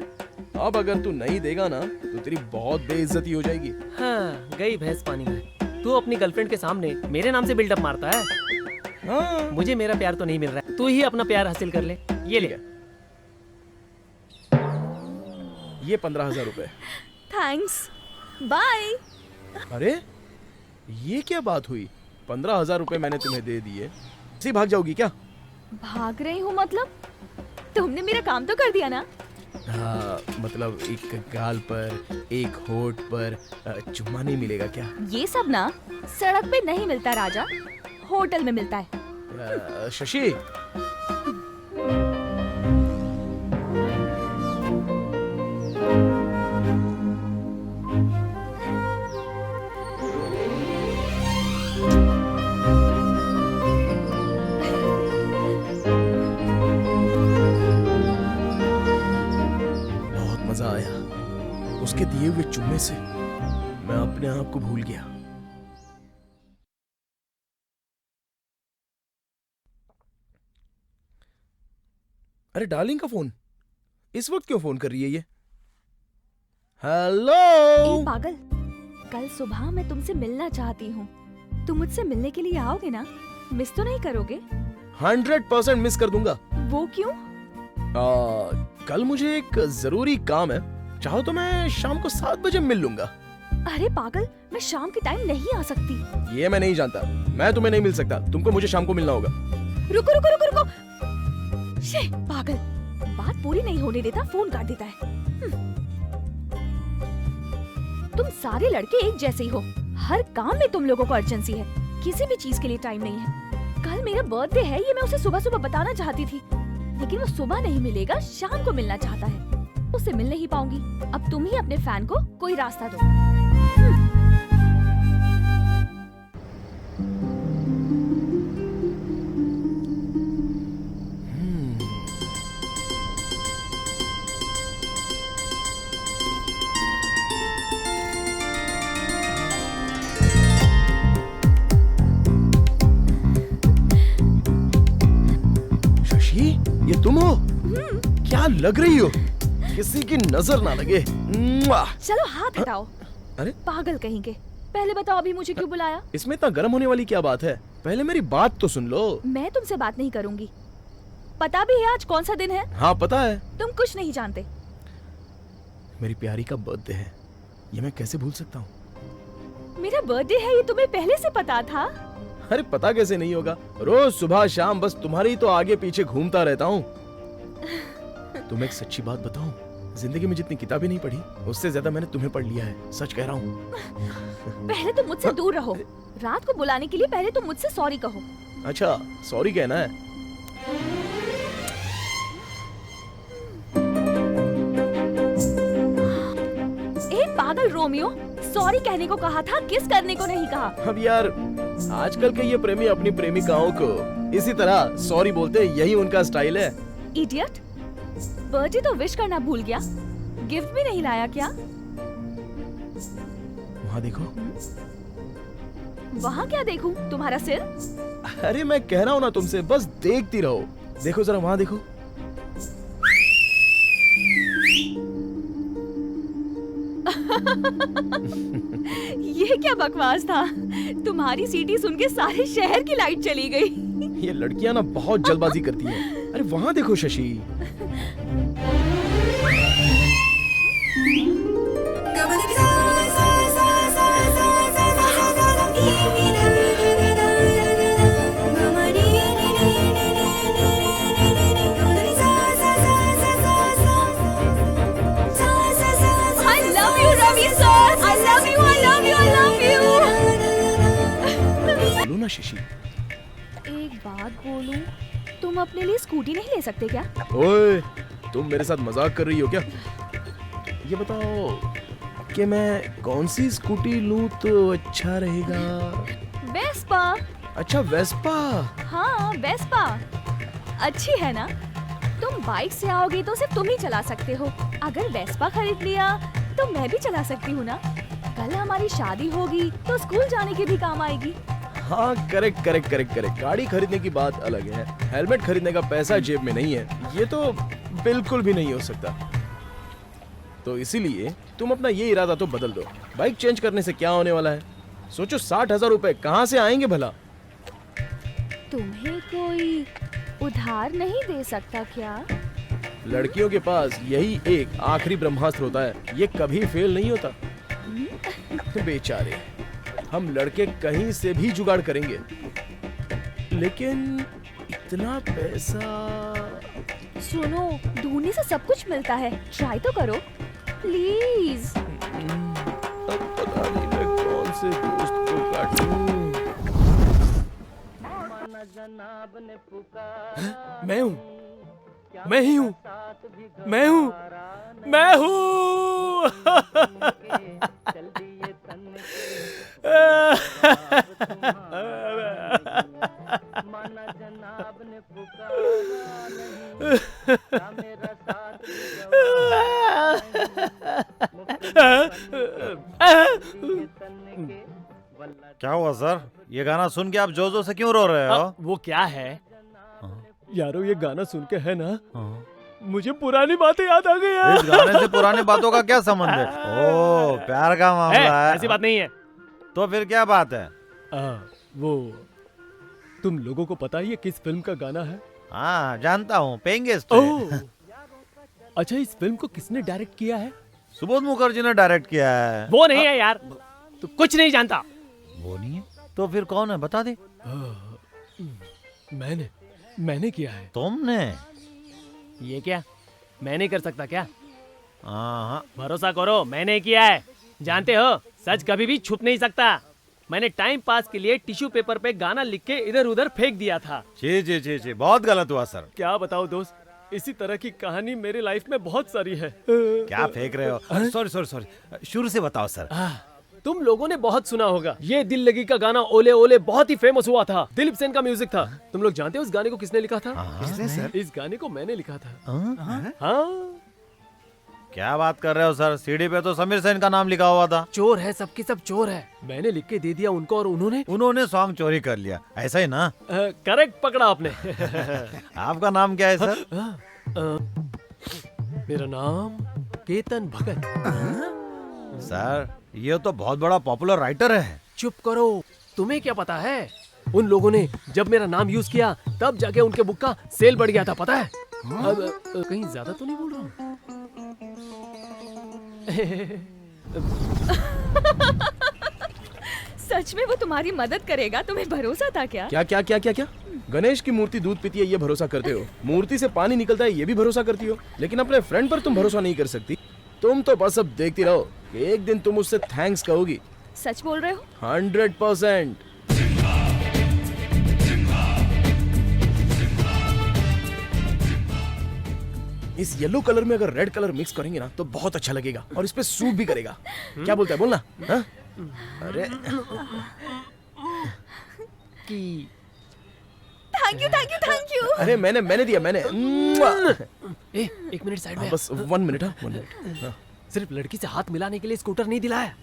अब अगर तू नहीं देगा ना तो तेरी बहुत बेइज्जती हो जाएगी। हाँ, गई भैंस पानी में। तू अपनी गर्लफ्रेंड के सामने मेरे नाम से बिल्डअप मारता है। हाँ। मुझे मेरा प्यार तो नहीं मिल रहा है, तू ही अपना प्यार हासिल कर ले। ये ले। ये 15,000 रुपए। Thanks, bye. अरे ये क्या बात हुई? 15,000 रुपए मैंने तुम्हें दे दिए, ऐसे ही भाग जाओगी क्या? भाग रही हूँ मतलब? तुमने मेरा काम तो कर दिया ना। हाँ, मतलब एक गाल पर, एक होठ पर चुम्मा नहीं मिलेगा क्या? ये सब ना सड़क पे नहीं मिलता राजा, होटल में मिलता है। शशि, बहुत मजा आया। उसके दिए हुए चुम्मे से मैं अपने आप को भूल गया। अरे डार्लिंग का फोन इस वक्त क्यों फोन कर रही है ये? हेलो। ए पागल, कल सुबह मैं तुमसे मिलना चाहती हूँ। तुम मुझसे मिलने के लिए आओगे ना? मिस तो नहीं करोगे? 100% मिस कर दूंगा। वो क्यों? कल मुझे एक जरूरी काम है, चाहो तो मैं शाम को 7 बजे मिल लूंगा। अरे पागल, मैं शाम के टाइम नहीं आ सकती। ये मैं नहीं जानता, मैं तुम्हें नहीं मिल सकता, तुमको मुझे शाम को मिलना होगा। रुको रुको रुको रुको। शे, पागल, बात पूरी नहीं होने देता, फोन काट देता है। तुम सारे लड़के एक जैसे ही हो, हर काम में तुम लोगों को अर्जेंसी है, किसी भी चीज के लिए टाइम नहीं है। कल मेरा बर्थडे है, ये मैं उसे सुबह सुबह बताना चाहती थी, लेकिन वो सुबह नहीं मिलेगा, शाम को मिलना चाहता है। उससे मिल नहीं पाऊंगी। अब तुम ही अपने फैन को कोई रास्ता दो। शशि, ये तुम हो? क्या लग रही हो, किसी की नजर ना लगे। मुआ। चलो हाथ हटाओ। अरे पागल कहीं के। पहले बताओ अभी मुझे क्यों बुलाया? इसमें इतना गर्म होने वाली क्या बात है? पहले मेरी बात तो सुन लो। मैं तुमसे बात नहीं करूंगी। पता भी है आज कौन सा दिन है? हाँ पता है। तुम कुछ नहीं जानते। मेरी प्यारी का बर्थडे है, ये मैं कैसे भूल सकता हूँ? मेरा बर्थडे है, ये तुम्हें पहले से पता था? अरे पता कैसे नहीं होगा, रोज सुबह शाम बस तुम्हारी तो आगे पीछे घूमता रहता हूँ। तुम्हें एक सच्ची बात बताऊं, जिंदगी में जितनी किताबें नहीं पढ़ी उससे ज्यादा मैंने तुम्हें पढ़ लिया है, सच कह रहा हूँ। पहले तुम मुझसे दूर रहो। रात को बुलाने के लिए पहले तुम मुझसे सॉरी कहो। अच्छा सॉरी कहना है? एक पागल रोमियो, सॉरी कहने को कहा था, किस करने को नहीं कहा। अब यार आजकल के ये प्रेमी अपनी प्रेमिकाओं को इसी तरह सॉरी बोलते, यही उनका स्टाइल है। इडियट, बर्थडे तो विश करना भूल गया, गिफ्ट भी नहीं लाया क्या? वहाँ देखो। वहाँ क्या देखूं? तुम्हारा सिर? अरे मैं कह रहा हूँ ना तुमसे, बस देखती रहो। देखो जरा वहाँ देखो। ये क्या बकवास था? तुम्हारी सीटी सुन के सारे शहर की लाइट चली गई। ये लड़कियां ना बहुत जल्दबाजी करती हैं। अरे वहाँ देखो शशि। बोलो ना शशि। एक बात बोलूं, तुम अपने लिए स्कूटी नहीं ले सकते क्या? ओए, तुम मेरे साथ मजाक कर रही हो क्या? ये बताओ कि मैं कौन सी स्कूटी लूं तो अच्छा रहेगा? वेस्पा। अच्छा वेस्पा। हाँ वेस्पा अच्छी है ना? तुम बाइक से आओगे तो सिर्फ तुम ही चला सकते हो। अगर वेस्पा खरीद लिया तो मैं भी चला सकती हूँ ना? कल हमारी शादी होगी तो स्कूल जाने के भी काम आएगी। हाँ करेक्ट करेक्ट करेक्ट करेक्ट। गाड़ी खरीदने की बात अलग है, हेलमेट खरीदने का पैसा जेब में नहीं है, ये तो बिल्कुल भी नहीं हो सकता। तो इसीलिए तुम अपना ये इरादा तो बदल दो। बाइक चेंज करने से क्या होने वाला है? सोचो 60,000 रुपए कहाँ से आएंगे भला? तुम्हें कोई उधार नहीं दे सकता क्या? लड़कियों के पास यही एक आखिरी ब्रह्मास्त्र होता है, ये कभी फेल नहीं होता। बेचारे, हम लड़के कहीं से भी जुगाड़ करेंगे, लेकिन इतना पैसा। सुनो, ढूंढने से सब कुछ मिलता है, ट्राई तो करो प्लीज। अब पता नहीं मैं कौन से दोस्त को काटूं। मैं हूँ, मैं ही हूँ, मैं हूँ, मैं हूँ। क्या हुआ सर? ये गाना सुन के आप जोर से क्यों रो रहे हो? वो क्या है यारो, ये गाना सुन के है ना, मुझे पुरानी बातें याद आ गई है। इस गाने से पुरानी बातों का क्या संबंध है? ओ, प्यार का मामला है। ऐसी बात नहीं है। तो फिर क्या बात है? वो तुम लोगों को पता है ये किस फिल्म का गाना है? हाँ जानता हूँ, पेंगेस्ट। अच्छा, इस फिल्म को किसने डायरेक्ट किया है? सुबोध मुखर्जी ने डायरेक्ट किया है। वो नहीं है यार, तू कुछ नहीं जानता। वो नहीं है तो फिर कौन है, बता दे। मैंने किया है। तुमने? ये क्या मैं नहीं कर सकता क्या? हाँ। भरोसा करो, मैंने किया है। जानते हो, सच कभी भी छुप नहीं सकता। मैंने टाइम पास के लिए टिश्यू पेपर पे गाना लिख के इधर उधर फेंक दिया था। जी जी जी जी, बहुत गलत हुआ सर। क्या बताओ दोस्त, इसी तरह की कहानी मेरी लाइफ में बहुत सारी है। क्या फेंक रहे हो? सॉरी सॉरी सॉरी, शुरू से बताओ सर। तुम लोगों ने बहुत सुना होगा, ये दिल लगी का गाना ओले ओले बहुत ही फेमस हुआ था। दिलीप सेन का म्यूजिक था। तुम लोग जानते हो उस गाने को किसने लिखा था? किसने सर? इस गाने को मैंने लिखा था। हाँ, क्या बात कर रहे हो सर? सीडी पे तो समीर सेन का नाम लिखा हुआ था। चोर है, सबके सब चोर है। मैंने लिख के दे दिया उनको और उन्होंने सॉन्ग चोरी कर लिया, ऐसा ही ना? करेक्ट पकड़ा आपने। आपका नाम क्या है सर? मेरा नाम केतन भगत। सर ये तो बहुत बड़ा पॉपुलर राइटर है। चुप करो, तुम्हें क्या पता है? उन लोगों ने जब मेरा नाम यूज किया तब जाके उनके बुक का सेल बढ़ गया था, पता है? अब कहीं ज्यादा तो नहीं बोल रहा हूँ? सच में वो तुम्हारी मदद करेगा? तुम्हें भरोसा था क्या? क्या क्या क्या क्या क्या? गणेश की मूर्ति दूध पीती है ये भरोसा करते हो, मूर्ति से पानी निकलता है ये भी भरोसा करती हो, लेकिन अपने फ्रेंड पर तुम भरोसा नहीं कर सकती। तुम तो बस अब देखती रहो कि एक दिन तुम उससे थैंक्स कहोगी। सच बोल रहे हो? 100%। इस येलो कलर में अगर रेड कलर मिक्स करेंगे ना तो बहुत अच्छा लगेगा और इस पे सूट भी करेगा। क्या बोलता है, बोलना। हाँ? अरे थैंक यू। अरे मैंने दिया, मैंने। एक मिनट साइड में। बस 1 मिनट। हाँ 1 मिनट। हाँ। सिर्फ लड़की से हाथ मिलाने के लिए स्कूटर नहीं दिलाया,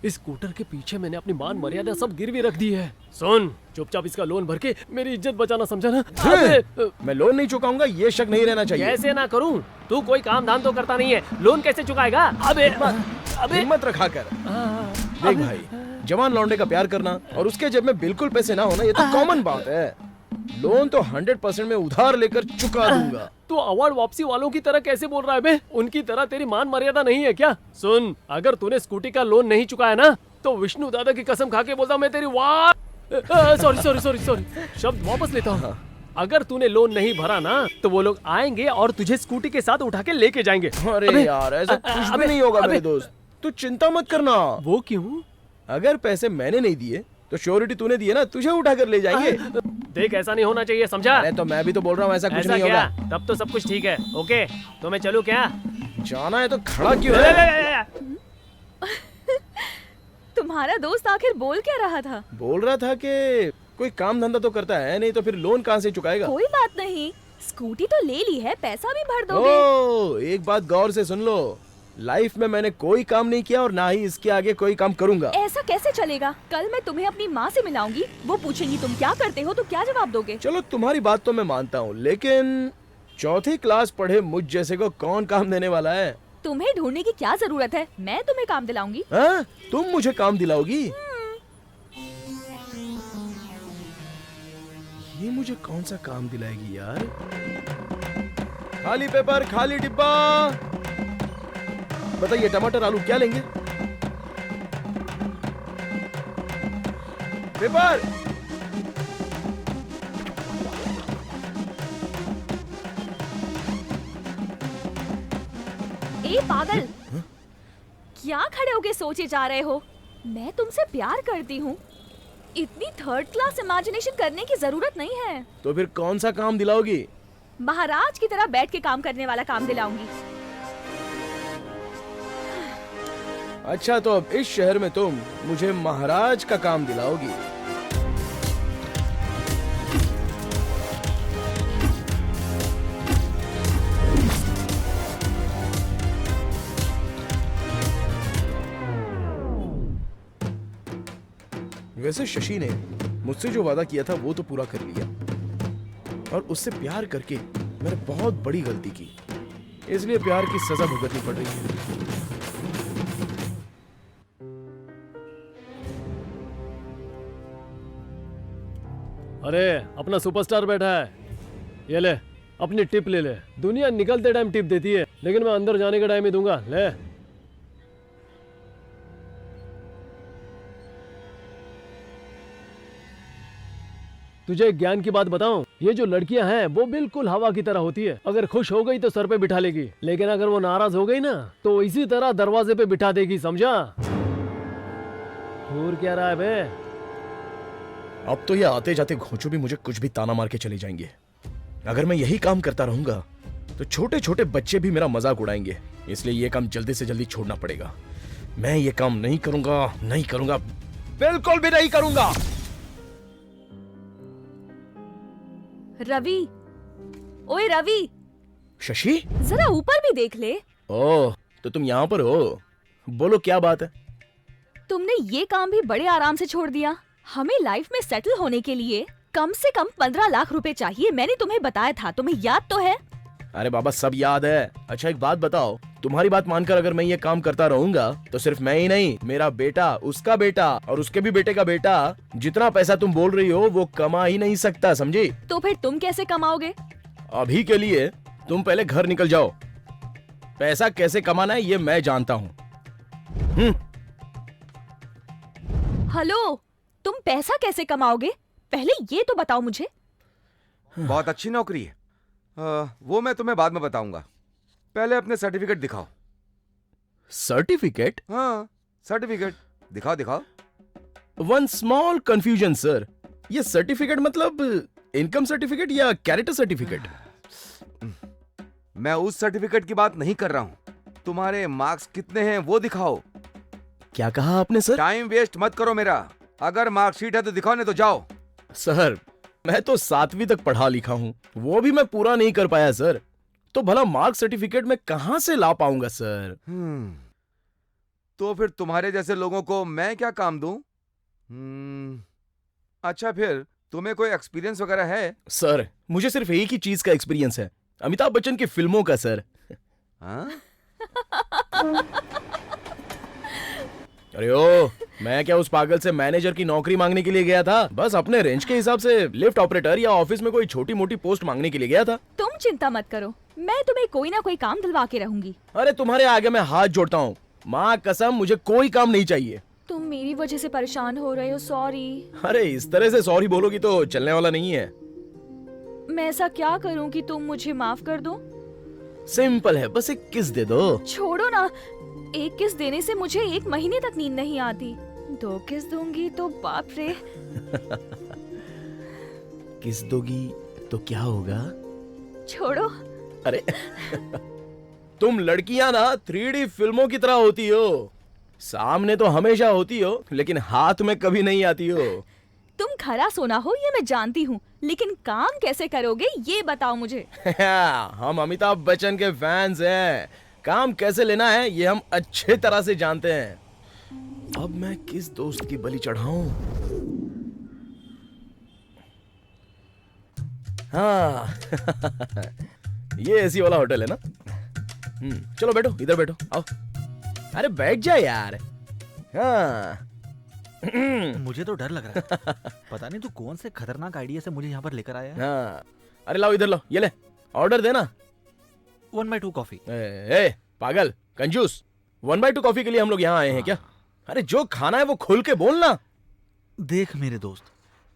इस स्कूटर के पीछे मैंने अपनी मान मर्यादा सब गिरवी रख दी है। सुन, चुपचाप इसका लोन भर के मेरी इज्जत बचाना, समझा ना? मैं लोन नहीं चुकाऊंगा, ये शक नहीं रहना चाहिए। कैसे ना करूं? तू कोई काम धाम तो करता नहीं है, लोन कैसे चुकाएगा? अबे हिम्मत रखा कर। देख भाई, जवान लौंडे का प्यार करना और उसके जेब में बिल्कुल पैसे ना होना ये तो कॉमन बात है। लोन तो 100% में उधार लेकर चुका दूंगा। तू अवार्ड वापसी वालों की तरह कैसे बोल रहा है बे? उनकी तरह तेरी मान मर्यादा नहीं है क्या? सुन, अगर तूने स्कूटी का लोन नहीं चुकाया ना तो विष्णु दादा की कसम खा के बोलता हूँ मैं तेरी सॉरी शब्द वापस लेता हूँ। अगर तूने लोन नहीं भरा ना तो वो लोग आएंगे और तुझे स्कूटी के साथ उठा के लेके जाएंगे। अरे यार, ऐसा कुछ भी नहीं होगा मेरे दोस्त, तू चिंता मत करना। वो क्यों? अगर पैसे मैंने नहीं दिए तो श्योरिटी तूने दिए ना, तुझे उठा कर ले जाएंगे। देख, ऐसा नहीं होना चाहिए, समझा? अरे तो मैं भी तो बोल रहा हूँ ऐसा कुछ नहीं क्या? होगा। तब तो सब कुछ ठीक है। ओके, तो मैं चलूं क्या? जाना है तो खड़ा क्यों है? तुम्हारा दोस्त आखिर बोल क्या रहा था? बोल रहा था कि कोई काम धंधा तो करता है नहीं तो फिर लोन कहाँ से चुकाएगा। कोई बात नहीं, स्कूटी तो ले ली है, पैसा भी भर दोगे। ओ, एक बात गौर से सुन लो, लाइफ में मैंने कोई काम नहीं किया और ना ही इसके आगे कोई काम करूंगा। ऐसा कैसे चलेगा? कल मैं तुम्हें अपनी माँ से मिलाऊंगी, वो पूछेंगी तुम क्या करते हो तो क्या जवाब दोगे? चलो तुम्हारी बात तो मैं मानता हूँ, लेकिन 4th क्लास पढ़े मुझ जैसे को कौन काम देने वाला है? तुम्हें ढूंढने की क्या जरूरत है, मैं तुम्हें काम दिलाऊंगी। हाँ? तुम मुझे काम दिलाओगी? ये मुझे कौन सा काम दिलाएगी यार? खाली पेपर, खाली डिब्बा। बताइए, टमाटर आलू क्या लेंगे? पेपर। ए पागल, क्या खड़े होके सोचे जा रहे हो? मैं तुमसे प्यार करती हूँ, इतनी 3rd क्लास इमेजिनेशन करने की जरूरत नहीं है। तो फिर कौन सा काम दिलाओगी? महाराज की तरह बैठ के काम करने वाला काम दिलाऊंगी। अच्छा, तो अब इस शहर में तुम मुझे महाराज का काम दिलाओगी? वैसे शशि ने मुझसे जो वादा किया था वो तो पूरा कर लिया और उससे प्यार करके मैंने बहुत बड़ी गलती की, इसलिए प्यार की सजा भुगतनी पड़ रही है। अरे अपना सुपरस्टार बैठा है, ये ले अपनी टिप ले ले। दुनिया निकलते टाइम टिप देती है, लेकिन मैं अंदर जाने का टाइम ही दूंगा। ले। तुझे एक ज्ञान की बात बताऊं, ये जो लड़कियां हैं वो बिल्कुल हवा की तरह होती है। अगर खुश हो गई तो सर पे बिठा लेगी, लेकिन अगर वो नाराज हो गई ना तो इसी तरह दरवाजे पे बिठा देगी, समझा? घूर क्या रहा है बे? अब तो ये आते जाते घोंचू भी मुझे कुछ भी ताना मार के चले जाएंगे। अगर मैं यही काम करता रहूंगा तो छोटे छोटे बच्चे भी मेरा मजाक उड़ाएंगे। इसलिए ये काम जल्दी से जल्दी छोड़ना पड़ेगा। मैं ये काम नहीं करूंगा, नहीं करूंगा, बिल्कुल भी नहीं करूंगा। रवि, ओए रवि, शशि, जरा ऊपर भी देख ले। ओह, तो तुम यहाँ पर हो। बोलो क्या बात है? तुमने ये काम भी बड़े आराम से छोड़ दिया। हमें लाइफ में सेटल होने के लिए कम से कम 15 लाख रुपए चाहिए। मैंने तुम्हें बताया था, तुम्हें याद तो है? अरे बाबा, सब याद है। अच्छा एक बात बताओ, तुम्हारी बात मानकर अगर मैं ये काम करता रहूंगा तो सिर्फ मैं ही नहीं, मेरा बेटा, उसका बेटा और उसके भी बेटे का बेटा, जितना पैसा तुम बोल रही हो वो कमा ही नहीं सकता, समझी? तो फिर तुम कैसे कमाओगे? अभी के लिए तुम पहले घर निकल जाओ। पैसा कैसे कमाना है ये मैं जानता हूँ। हेलो, तुम पैसा कैसे कमाओगे? पहले ये तो बताओ मुझे। बहुत अच्छी नौकरी है। वो मैं तुम्हें बाद में बताऊंगा। पहले अपने सर्टिफिकेट दिखाओ। सर्टिफिकेट? हाँ, सर्टिफिकेट दिखाओ दिखाओ। वन स्मॉल कंफ्यूजन सर, ये सर्टिफिकेट मतलब इनकम सर्टिफिकेट या कैरेक्टर सर्टिफिकेट? मैं उस सर्टिफिकेट की बात नहीं कर रहा हूँ। तुम्हारे मार्क्स कितने हैं वो दिखाओ। क्या कहा आपने सर? टाइम वेस्ट मत करो मेरा। अगर मार्कशीट है तो दिखाओ, नहीं तो जाओ। सर मैं तो 7वीं तक पढ़ा लिखा हूँ, वो भी मैं पूरा नहीं कर पाया सर। तो भला मार्क सर्टिफिकेट में कहां से ला पाऊंगा सर? तो फिर तुम्हारे जैसे लोगों को मैं क्या काम दूं? अच्छा फिर तुम्हें कोई एक्सपीरियंस वगैरह है? सर मुझे सिर्फ एक ही चीज का एक्सपीरियंस है, अमिताभ बच्चन की फिल्मों का सर। हाँ? अरे ओ, मैं क्या उस पागल से मैनेजर की नौकरी मांगने के लिए गया था? बस अपने रेंज के हिसाब से लिफ्ट ऑपरेटर या ऑफिस में कोई छोटी मोटी पोस्ट मांगने के लिए गया था। तुम चिंता मत करो, मैं तुम्हें कोई ना कोई काम दिलवा के रहूंगी। अरे तुम्हारे आगे मैं हाथ जोड़ता हूँ, माँ कसम मुझे कोई काम नहीं चाहिए। तुम मेरी वजह से परेशान हो रहे हो, सॉरी। अरे इस तरह से सॉरी बोलोगी तो चलने वाला नहीं है। मैं ऐसा क्या करूं कि तुम मुझे माफ कर दो? सिंपल है, बस एक किस दे दो। छोड़ो ना, एक किस देने से मुझे 1 महीने तक नींद नहीं आती। 2 किस दूंगी तो बाप रे। किस दोगी तो क्या होगा? छोड़ो। अरे तुम लड़कियां ना 3D फिल्मों की तरह होती हो, सामने तो हमेशा होती हो लेकिन हाथ में कभी नहीं आती हो। तुम खरा सोना हो ये मैं जानती हूँ, लेकिन काम कैसे करोगे ये बताओ मुझे। हम अमिताभ बच्चन के फैंस हैं, काम कैसे लेना है ये हम अच्छे तरह से जानते हैं। अब मैं किस दोस्त की बलि चढ़ाऊं? हाँ ये एसी वाला होटल है ना? चलो बैठो, इधर बैठो, आओ। अरे बैठ जा यार। हाँ मुझे तो डर लग रहा है। पता नहीं तू कौन से खतरनाक आइडिया से मुझे यहाँ पर लेकर आया है। हाँ, अरे लाओ इधर लो, ये ले ऑर्डर देना। 1/2 कॉफी। ए पागल कंजूस, 1/2 कॉफी के लिए हम लोग यहाँ आए हैं क्या? अरे जो खाना है वो खुल के बोलना। देख मेरे दोस्त,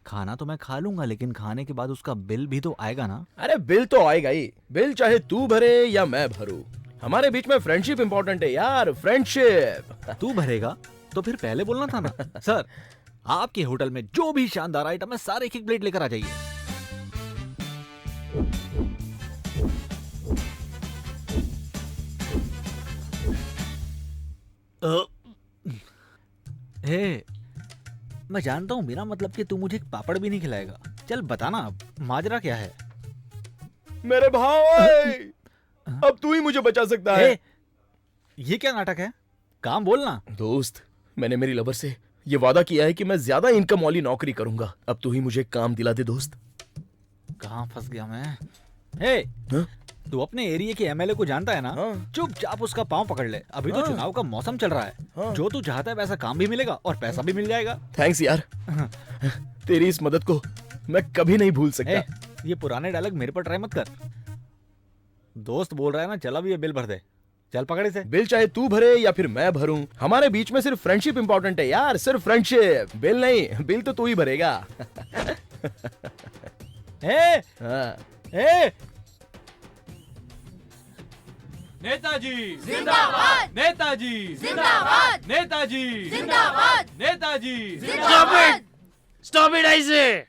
खाना तो मैं खा लूंगा लेकिन खाने के बाद उसका बिल भी तो आएगा ना। अरे बिल तो आएगा ही, बिल चाहे तू भरे या मैं भरूं। हमारे बीच में फ्रेंडशिप इंपॉर्टेंट है यार, फ्रेंडशिप। तू भरेगा तो फिर पहले बोलना था ना। सर, आपके होटल में जो भी शानदार आइटम है सारे एक प्लेट लेकर आ जाइए। हे, मैं जानता हूँ बिना मतलब कि तू मुझे एक पापड़ भी नहीं खिलाएगा। चल बताना अब माजरा क्या है। मेरे भाई अब तू ही मुझे बचा सकता है। ये क्या नाटक है? काम बोलना। दोस्त, मैंने मेरी लवर से ये वादा किया है कि मैं ज्यादा इनकम वाली नौकरी करूंगा। अब तू ही मुझे काम दिला दे दोस्त। कहाँ फंस गया मैं? हे, तू अपने एरिया के एमएलए को जानता है ना? चुपचाप उसका पांव पकड़ ले। अभी तो चुनाव का मौसम चल रहा है। जो तू चाहता है वैसा काम भी मिलेगा और पैसा भी मिल जाएगा। थैंक्स यार, तेरी इस मदद को मैं कभी नहीं भूल सकता। ये पुराने डायलॉग मेरे पर ट्राई मत कर। दोस्त बोल रहा है ना, चल अब ये बिल भर दे। चल पकड़ इसे। बिल चाहे तू भरे या फिर मैं भरूं, हमारे बीच में सिर्फ फ्रेंडशिप इंपॉर्टेंट है यार, सिर्फ फ्रेंडशिप। बिल नहीं, बिल तो तू ही भरेगा। नेताजी जिंदाबाद नेताजी जिंदाबाद नेताजी जिंदाबाद नेताजी जिंदाबाद। स्टॉप इट ऐसे।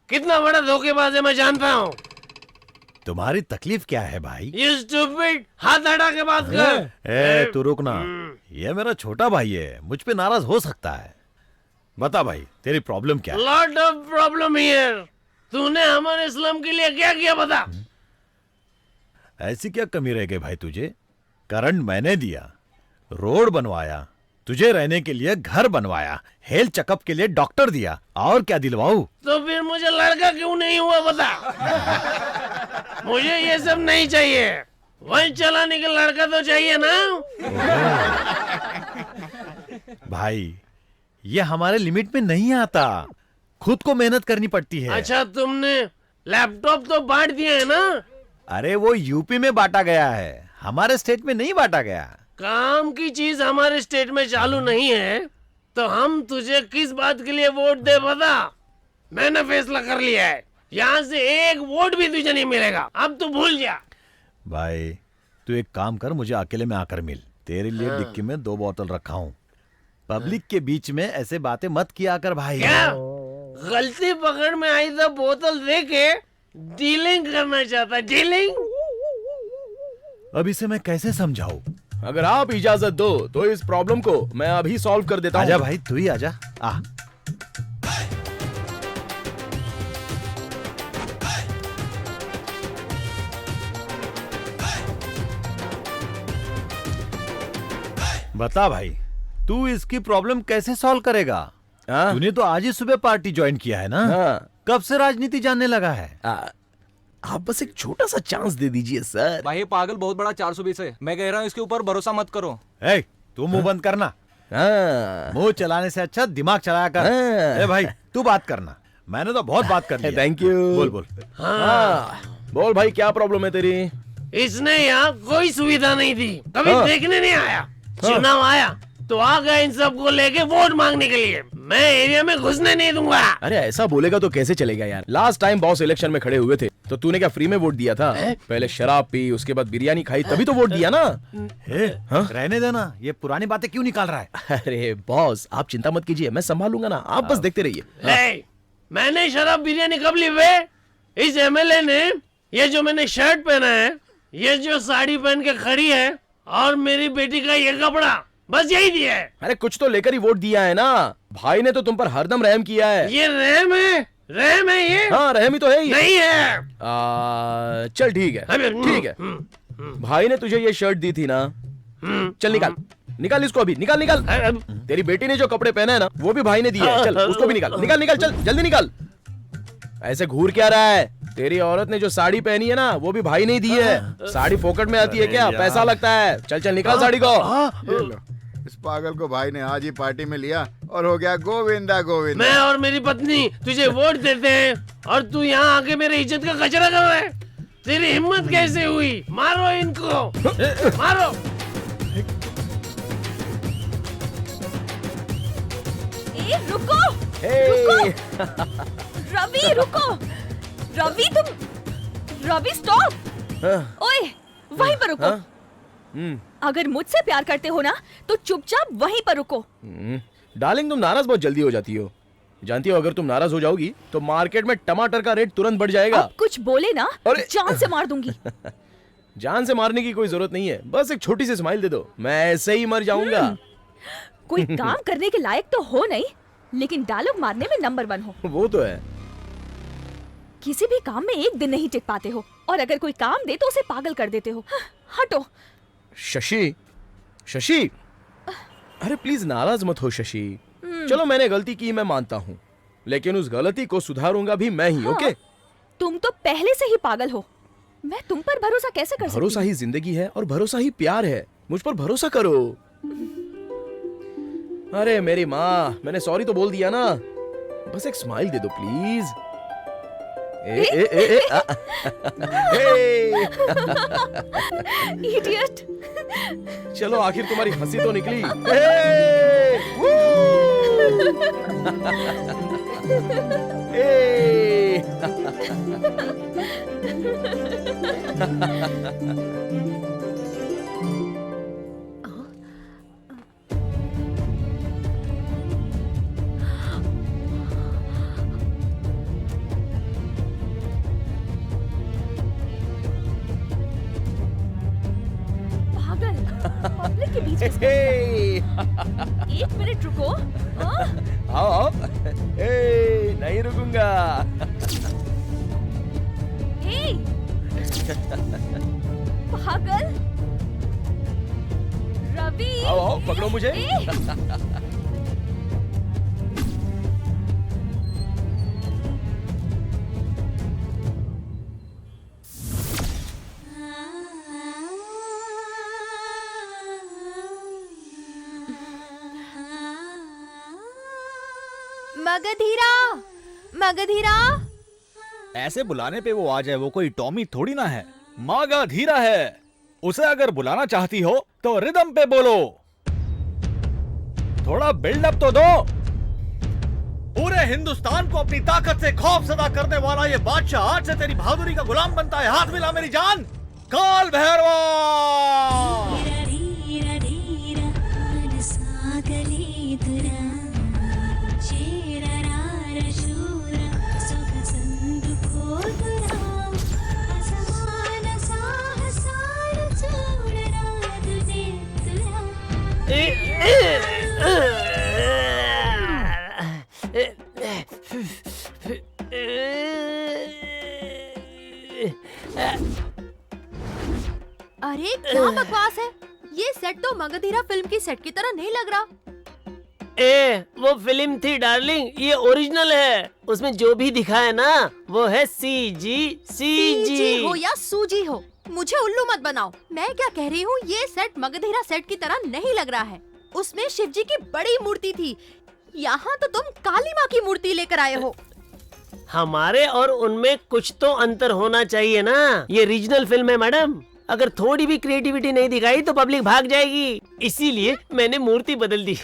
कितना बड़ा धोखेबाज है मैं जानता हूँ। तुम्हारी तकलीफ क्या है भाई? ये स्टूपिड, हाथ हटा के बात कर। ए तू रुक ना, ये मेरा छोटा भाई है, मुझ पे नाराज हो सकता है। बता भाई तेरी प्रॉब्लम क्या है? Lot of problem here. तूने हमारे इस्लाम के लिए क्या किया बता। ऐसी क्या कमी रह गई भाई तुझे? करंट मैंने दिया, रोड बनवाया, तुझे रहने के लिए घर बनवाया, हेल्थ चेकअप के लिए डॉक्टर दिया, और क्या दिलवाऊं? तो फिर मुझे लड़का क्यों नहीं हुआ बता। मुझे ये सब नहीं चाहिए, वही चलाने का लड़का तो चाहिए ना। भाई ये हमारे लिमिट में नहीं आता, खुद को मेहनत करनी पड़ती है। अच्छा तुमने लैपटॉप तो बांट दिया है ना। अरे वो यूपी में बांटा गया है, हमारे स्टेट में नहीं बांटा गया। काम की चीज हमारे स्टेट में चालू नहीं है तो हम तुझे किस बात के लिए वोट दे बता। मैंने फैसला कर लिया है, यहाँ से एक वोट भी तुझे नहीं मिलेगा, अब तू भूल जा। भाई तू एक काम कर, मुझे अकेले में आकर मिल, तेरे लिए डिक्की में 2 बोतल रखा हूँ। पब्लिक के बीच में ऐसे बातें मत किया कर भाई। क्या गलती पकड़ में आई तो बोतल दे के डीलिंग करना चाहता? डीलिंग? अब इसे मैं कैसे समझाऊं? अगर आप इजाजत दो तो इस प्रॉब्लम को मैं अभी सॉल्व कर देता हूँ। आजा भाई, तू ही आजा। आ बता भाई, तू इसकी प्रॉब्लम कैसे सॉल्व करेगा? तूने तो आज ही सुबह पार्टी ज्वाइन किया है ना? कब से राजनीति जानने लगा है? आप बस एक छोटा सा चांस दे दीजिए सर। भाई पागल बहुत बड़ा 420 है, मैं कह रहा हूँ इसके ऊपर भरोसा मत करो। ए, तू मुंह बंद करना। मुंह चलाने से अच्छा दिमाग चलाया कर। ए भाई तू बात करना, मैंने तो बहुत बात कर ली। Thank you. बोल बोल। बोल भाई क्या प्रॉब्लम है तेरी? इसने यहाँ कोई सुविधा नहीं दी, कभी देखने नहीं आया। चुनाव आया तो आ गया इन सबको लेके वोट मांगने के लिए। मैं एरिया में घुसने नहीं दूंगा। अरे ऐसा बोलेगा तो कैसे चलेगा यार। लास्ट टाइम बॉस इलेक्शन में खड़े हुए थे तो तूने क्या फ्री में वोट दिया था? पहले शराब पी, उसके बाद बिरयानी खाई, तभी तो वोट दिया ना। रहने देना, ये पुरानी बातें क्यों निकाल रहा है? अरे बॉस आप चिंता मत कीजिए, मैं संभालूंगा ना, आप बस देखते रहिए। मैंने शराब बिरयानी कब ली वे? इस एमएलए ने ये जो मैंने शर्ट पहना है, ये जो साड़ी पहन के खड़ी है, और मेरी बेटी का ये कपड़ा, बस यही दिया है। अरे कुछ तो लेकर ही वोट दिया है ना। भाई ने तो तुम पर हरदम रहम किया है। ये रहम है? रहम है ये? हाँ रहम ही तो है। नहीं है। चल ठीक है, ठीक है। भाई ने तुझे ये शर्ट दी थी ना, चल निकाल निकाल इसको अभी, निकाल निकाल। तेरी बेटी ने जो कपड़े पहने हैं ना वो भी भाई ने दिए है, चल उसको भी निकाल निकाल निकाल, चल जल्दी निकाल। ऐसे घूर क्या रहा है? तेरी औरत ने जो साड़ी पहनी है ना वो भी भाई ने दी है। साड़ी फोकट में आती है क्या? पैसा लगता है। चल चल निकाल साड़ी को। इस पागल को भाई ने आज ही पार्टी में लिया और हो गया गोविंदा गोविंदा। मैं और मेरी पत्नी तुझे वोट देते हैं और तू यहाँ आके मेरे इज्जत का कचरा कर रहा है। तेरी हिम्मत कैसे हुई? मारो इनको, मारो। रुको, रुको। रवि रुको, रवि रवि स्टॉप। ओए वहीं पर रुको। अगर मुझसे प्यार करते हो ना तो चुपचाप वहीं पर रुको। डार्लिंग तुम नाराज बहुत जल्दी हो जाती हो, जानती हो अगर तुम नाराज हो जाओगी तो मार्केट में टमाटर का रेट तुरंत बढ़ जाएगा। अब कुछ बोले ना जान से मार दूंगी। जान से मारने की कोई जरूरत नहीं है, बस एक छोटी सी स्माइल दे दो, मैं ऐसे ही मर जाऊंगा। कोई काम करने के लायक तो हो नहीं, लेकिन डायलॉग मारने में नंबर 1 हो। वो तो है। किसी भी काम में एक दिन नहीं टिक पाते हो, और अगर कोई काम दे तो उसे पागल कर देते हो। हटो। शशि, शशि, अरे प्लीज नाराज मत हो शशि। चलो मैंने गलती की, मैं मानता हूँ, लेकिन उस गलती को सुधारूंगा भी मैं ही। हाँ, ओके? तुम तो पहले से ही पागल हो, मैं तुम पर भरोसा कैसे कर सकती? भरोसा ही जिंदगी है और भरोसा ही प्यार है, मुझ पर भरोसा करो। अरे मेरी माँ, मैंने सॉरी तो बोल दिया ना, बस एक स्माइल दे दो प्लीज। इडियट। चलो आखिर तुम्हारी हंसी तो निकली। बीच किसका? एक मिनट रुको। आओ आओ। ए, नहीं रुकूंगा। ए, पागल रवि। आओ आओ, पकड़ो मुझे। मगधीरा, मगधीरा। ऐसे बुलाने पे वो आ जाए, वो कोई टॉमी थोड़ी ना है। मगधीरा है। उसे अगर बुलाना चाहती हो तो रिदम पे बोलो। थोड़ा बिल्डअप तो दो। पूरे हिंदुस्तान को अपनी ताकत से खौफ सदा करने वाला ये बादशाह आज से तेरी बहादुरी का गुलाम बनता है। हाथ मिला मेरी जान। काल भैरवा। अरे क्या बकवास है, ये सेट तो मगधीरा फिल्म की सेट की तरह नहीं लग रहा। वो फिल्म थी डार्लिंग, ये ओरिजिनल है। उसमें जो भी दिखा है ना वो है सीजी हो या सूजी हो, मुझे उल्लू मत बनाओ। मैं क्या कह रही हूँ, ये सेट मगधीरा सेट की तरह नहीं लग रहा है। उसमें शिव जी की बड़ी मूर्ति थी, यहाँ तो तुम काली माँ की मूर्ति लेकर आए हो। हमारे और उनमें कुछ तो अंतर होना चाहिए ना। ये रीजनल फिल्म है मैडम, अगर थोड़ी भी क्रिएटिविटी नहीं दिखाई तो पब्लिक भाग जाएगी। इसीलिए मैंने मूर्ति बदल दी।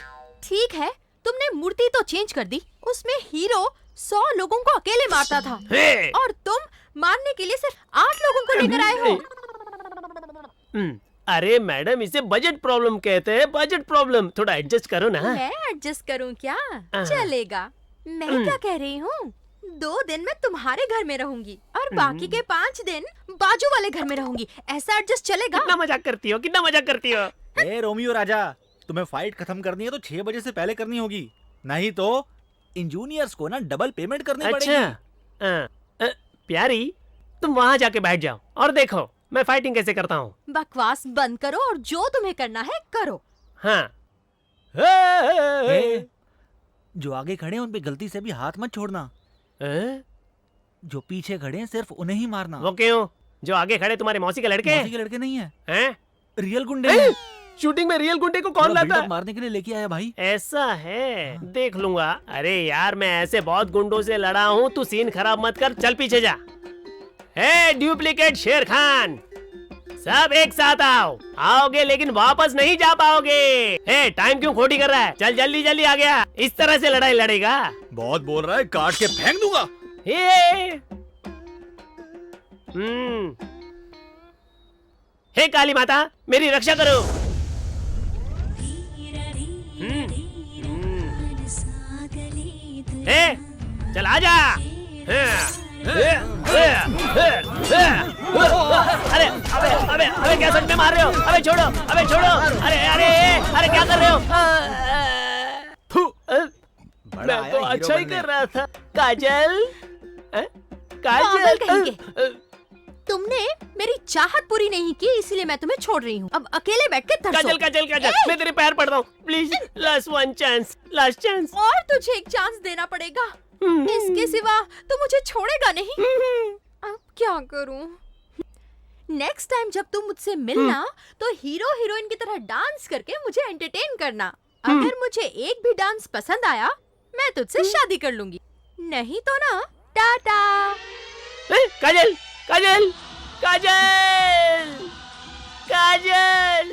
ठीक है, तुमने मूर्ति तो चेंज कर दी। उसमें हीरो 100 लोगों को अकेले मारता था और तुम मारने के लिए सिर्फ 8 लोगों को लेकर आए हो। अरे मैडम, इसे बजट प्रॉब्लम कहते हैं। बजट प्रॉब्लम, थोड़ा एडजस्ट करो ना। मैं एडजस्ट करूं क्या? चलेगा। मैं क्या कह रही हूँ, 2 दिन मैं तुम्हारे घर में रहूंगी और बाकी के 5 दिन बाजू वाले घर में रहूंगी। ऐसा एडजस्ट चलेगा? कितना मजाक करती हो, कितना मजाक करती हो। ए रोमियो राजा, तुम्हें फाइट खत्म करनी है तो 6 बजे से पहले करनी होगी, नहीं तो इंजीनियर्स को ना डबल पेमेंट करनी पड़ेगी। अच्छा प्यारी, तुम वहाँ जाके बैठ जाओ और देखो मैं फाइटिंग कैसे करता हूँ। बकवास बंद करो और जो तुम्हें करना है करो। हाँ। जो आगे खड़े हैं उन पे गलती से भी हाथ मत छोड़ना। जो पीछे खड़े हैं सिर्फ उन्हें ही मारना। वो क्यों? जो आगे खड़े तुम्हारे मौसी के लड़के? मौसी के लड़के नहीं है, हैं? रियल गुंडे हैं। शूटिंग में रियल गुंडे को कौन लाता है? मारने के लिए लेके आया भाई। ऐसा है, देख लूंगा। अरे यार, मैं ऐसे बहुत गुंडों से लड़ा हूँ, तू सीन खराब मत कर, चल पीछे जा। हे डुप्लीकेट शेर खान, सब एक साथ आओ। आओगे लेकिन वापस नहीं जा पाओगे। हे टाइम क्यों खोटी कर रहा है? चल जल्दी जल्दी आ गया। इस तरह से लड़ाई लड़ेगा? बहुत बोल रहा है, काट के फेंक दूंगा। हे काली माता, मेरी रक्षा करो। हे चल आजा। अरे अबे अबे अबे क्या सच में मार रहे हो? अबे छोड़ो, अबे छोड़ो। अरे अरे अरे क्या कर रहे हो? मैं तो अच्छा ही कर रहा था। काजल, पागल कहेंगे। काजल, तुमने मेरी चाहत पूरी नहीं की, इसलिए मैं तुम्हें छोड़ रही हूँ। अब अकेले बैठ के तरसो। काजल काजल काजल, मैं तेरे पैर पड़ता हूँ, please. Last one chance, last chance. और तुझे एक चांस देना पड़ेगा, इसके सिवा तू मुझे छोड़ेगा नहीं। अब क्या करूं? नेक्स्ट टाइम जब तुम मुझसे मिलना तो हीरो हीरोइन की तरह डांस करके मुझे एंटरटेन करना। अगर मुझे एक भी डांस पसंद आया, मैं तुझसे शादी कर लूंगी, नहीं तो ना टाटा। काजल काजल काजल काजल,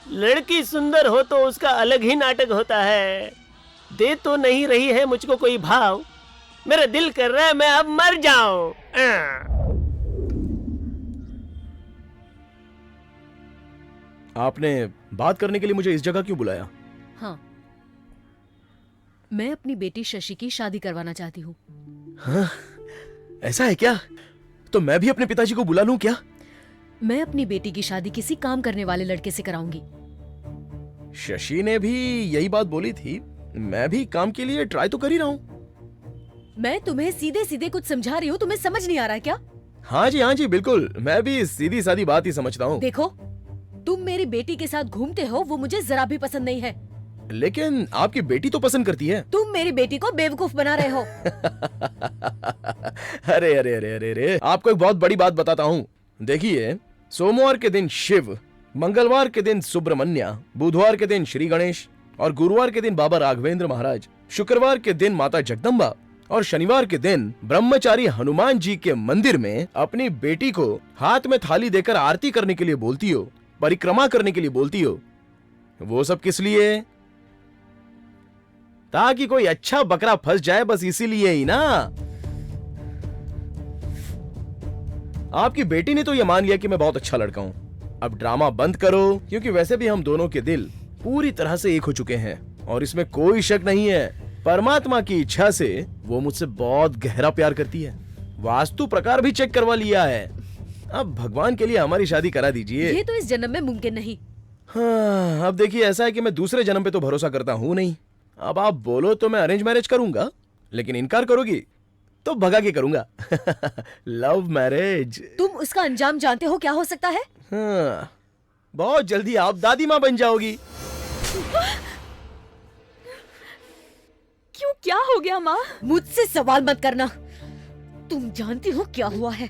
लड़की सुंदर हो तो उसका अलग ही नाटक होता है। दे तो नहीं रही है मुझको कोई भाव, मेरा दिल कर रहा है मैं अब मर जाऊं। आपने बात करने के लिए मुझे इस जगह क्यों बुलाया? हाँ, मैं अपनी बेटी शशि की शादी करवाना चाहती हूँ। हाँ, ऐसा है क्या? तो मैं भी अपने पिताजी को बुला लूं क्या? मैं अपनी बेटी की शादी किसी काम करने वाले लड़के से कराऊंगी। शशि ने भी यही बात बोली थी। मैं भी काम के लिए ट्राई तो कर ही रहा हूँ। मैं तुम्हें सीधे सीधे कुछ समझा रही हूँ, तुम्हें समझ नहीं आ रहा है क्या? हाँ जी बिल्कुल, मैं भी सीधी सादी बात ही समझता हूँ। देखो, तुम मेरी बेटी के साथ घूमते हो, वो मुझे जरा भी पसंद नहीं है। लेकिन आपकी बेटी तो पसंद करती है। तुम मेरी बेटी को बेवकूफ बना रहे हो। अरे अरे अरे अरे अरे, आपको एक बहुत बड़ी बात बताता हूँ। देखिए, सोमवार के दिन शिव, मंगलवार के दिन सुब्रमण्या, बुधवार के दिन श्री गणेश और गुरुवार के दिन बाबा राघवेंद्र महाराज, शुक्रवार के दिन माता जगदम्बा और शनिवार के दिन ब्रह्मचारी हनुमान जी के मंदिर में अपनी बेटी को हाथ में थाली देकर आरती करने के लिए बोलती हो, परिक्रमा करने के लिए बोलती हो। वो सब किस लिए? ताकि कोई अच्छा बकरा फंस जाए, बस इसीलिए ही ना। आपकी बेटी ने तो ये मान लिया कि मैं बहुत अच्छा लड़का हूं। अब ड्रामा बंद करो, क्योंकि वैसे भी हम दोनों के दिल पूरी तरह से एक हो चुके हैं और इसमें कोई शक नहीं है। परमात्मा की इच्छा से वो मुझसे बहुत गहरा प्यार करती है। वास्तु प्रकार भी चेक करवा लिया है। अब भगवान के लिए हमारी शादी करा दीजिए। ये तो इस जन्म में मुमकिन नहीं। हाँ, अब देखिए, ऐसा है कि मैं दूसरे जन्म पे तो भरोसा करता हूँ नहीं। अब आप बोलो तो मैं अरेंज मैरिज करूंगा, लेकिन इनकार करोगी तो भगा के करूंगा। Love marriage. तुम उसका अंजाम जानते हो क्या हो सकता है? हाँ, बहुत जल्दी आप दादी माँ बन जाओगी। क्यों, क्या हो गया माँ? मुझसे सवाल मत करना। तुम जानती हो क्या हुआ है?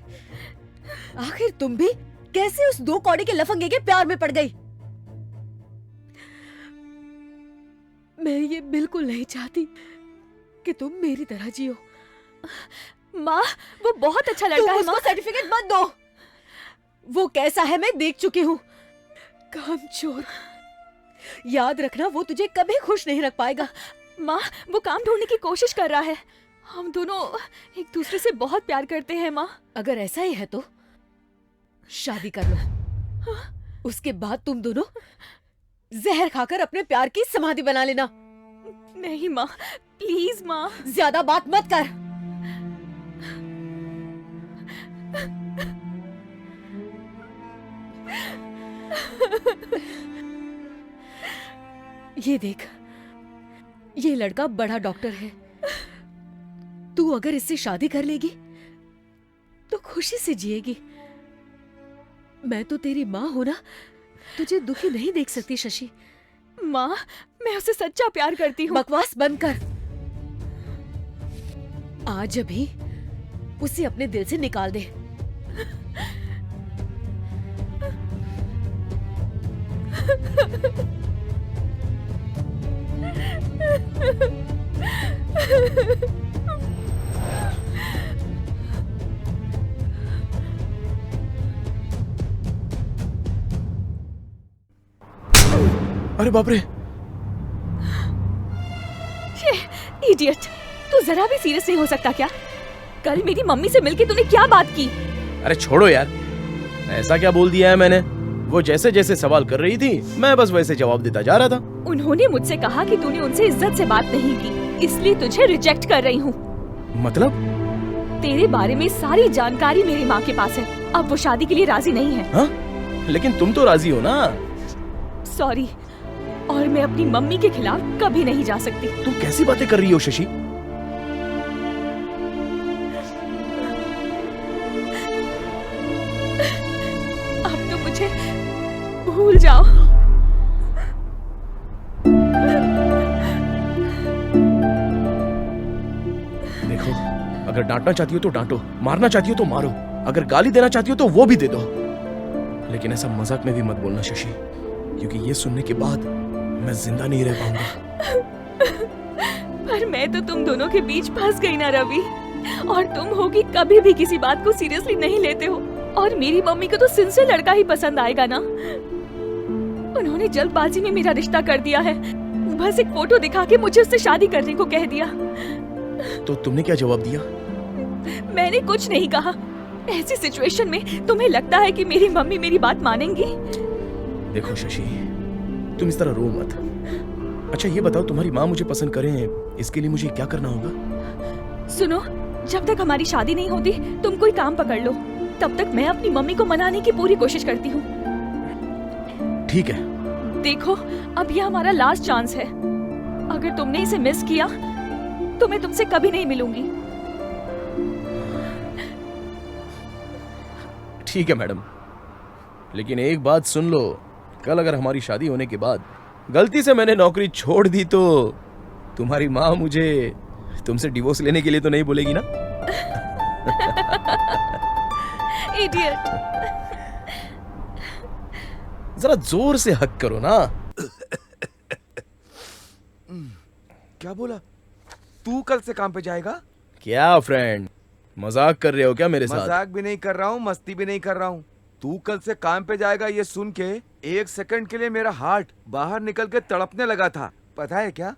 आखिर तुम भी कैसे उस 2 कौड़ी के लफंगे के प्यार में पड़ गई? मैं ये बिल्कुल नहीं चाहती कि तुम मेरी तरह जियो। माँ, वो बहुत अच्छा लड़का है। माँ, सर्टिफिकेट मत दो। वो कैसा है मैं देख चुकी हूँ। कामचोर। याद रखना, वो तुझे कभी खुश नहीं रख पाएगा। माँ, वो काम ढूंढने की कोशिश कर रहा है। हम दोनों एक दूसरे से बहुत प्यार करते हैं माँ। अगर ऐसा ही है तो शादी कर लो। उसके बाद तुम दोनों जहर खाकर अपने प्यार की समाधि बना लेना। नहीं माँ, प्लीज माँ। ज्यादा बात मत कर। ये देख, ये लड़का बड़ा डॉक्टर है। तू अगर इससे शादी कर लेगी तो खुशी से जिएगी। मैं तो तेरी माँ हूं ना, तुझे दुखी नहीं देख सकती शशि। माँ, मैं उसे सच्चा प्यार करती हूँ। बकवास बंद कर। आज अभी उसे अपने दिल से निकाल दे। अरे बाप रे! इडियट, तू जरा भी सीरियस नहीं हो सकता क्या? कल मेरी मम्मी से मिलके तूने क्या बात की? अरे छोड़ो यार, ऐसा क्या बोल दिया है मैंने? वो जैसे जैसे सवाल कर रही थी, मैं बस वैसे जवाब देता जा रहा था। उन्होंने मुझसे कहा कि तूने उनसे इज्जत से बात नहीं की, इसलिए तुझे रिजेक्ट कर रही हूँ। मतलब? तेरे बारे में सारी जानकारी मेरी माँ के पास है। अब वो शादी के लिए राजी नहीं है। हाँ? लेकिन तुम तो राजी हो ना? सॉरी, और मैं अपनी मम्मी के खिलाफ कभी नहीं जा सकती। तुम कैसी बातें कर रही हो शशि? अब तो मुझे भूल जाओ। देखो, अगर डांटना चाहती हो तो डांटो, मारना चाहती हो तो मारो, अगर गाली देना चाहती हो तो वो भी दे दो, लेकिन ऐसा मजाक में भी मत बोलना शशि, क्योंकि ये सुनने के बाद मैं जिंदा नहीं रह पाऊंगा। पर मैं तो तुम दोनों के बीच फंस गई ना रवि, और तुम हो कि कभी भी किसी बात को सीरियसली नहीं लेते हो। और मेरी मम्मी को तो सिंसियर लड़का ही पसंद आएगा ना। उन्होंने जल्दबाजी में मेरा रिश्ता कर दिया है, बस एक फोटो दिखा के मुझे उससे शादी करने को कह दिया। तो तुमने क्या जवाब दिया? मैंने कुछ नहीं कहा। ऐसी सिचुएशन में तुम्हें लगता है कि मेरी मम्मी मेरी बात मानेंगी? देखो शशि, तुम इस तरह रो मत। अच्छा ये बताओ, तुम्हारी माँ मुझे पसंद करें, इसके लिए मुझे क्या करना होगा? सुनो, जब तक हमारी शादी नहीं होती तुम कोई काम पकड़ लो, तब तक मैं अपनी मम्मी को मनाने की पूरी कोशिश करती हूँ। ठीक है, देखो, अब ये हमारा लास्ट चांस है। अगर तुमने इसे मिस किया तो मैं तुमसे कभी नहीं मिलूंगी। ठीक है मैडम, लेकिन एक बात सुन लो, कल अगर हमारी शादी होने के बाद गलती से मैंने नौकरी छोड़ दी तो तुम्हारी माँ मुझे तुमसे डिवोर्स लेने के लिए तो नहीं बोलेगी ना? इडियट। जरा जोर से हक करो ना। क्या बोला? तू कल से काम पे जाएगा? क्या फ्रेंड, मजाक कर रहे हो क्या मेरे साथ? मजाक भी नहीं कर रहा हूँ, मस्ती भी नहीं कर रहा हूँ। तू कल से काम पे जाएगा ये सुन के एक सेकंड के लिए मेरा हार्ट बाहर निकल के तड़पने लगा था। पता है क्या?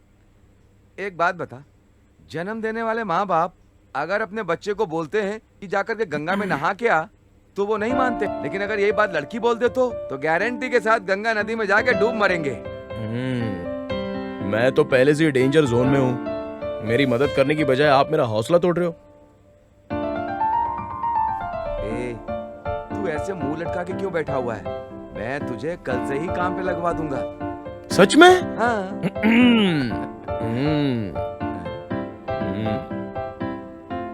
एक बात बता, जन्म देने वाले माँ बाप अगर अपने बच्चे को बोलते हैं कि जाकर के गंगा में नहा के आ, तो वो नहीं मानते। लेकिन अगर यही बात लड़की बोल दे तो गारंटी के साथ गंगा नदी में जाके डूब मरेंगे। मैं तो पहले से ही डेंजर जोन में हूँ। मेरी मदद करने की बजाय आप मेरा हौसला तोड़ रहे हो। तू ऐसे मुंह लटका के क्यों बैठा हुआ है? मैं तुझे कल से ही काम पे लगवा दूंगा। सच में? हाँ।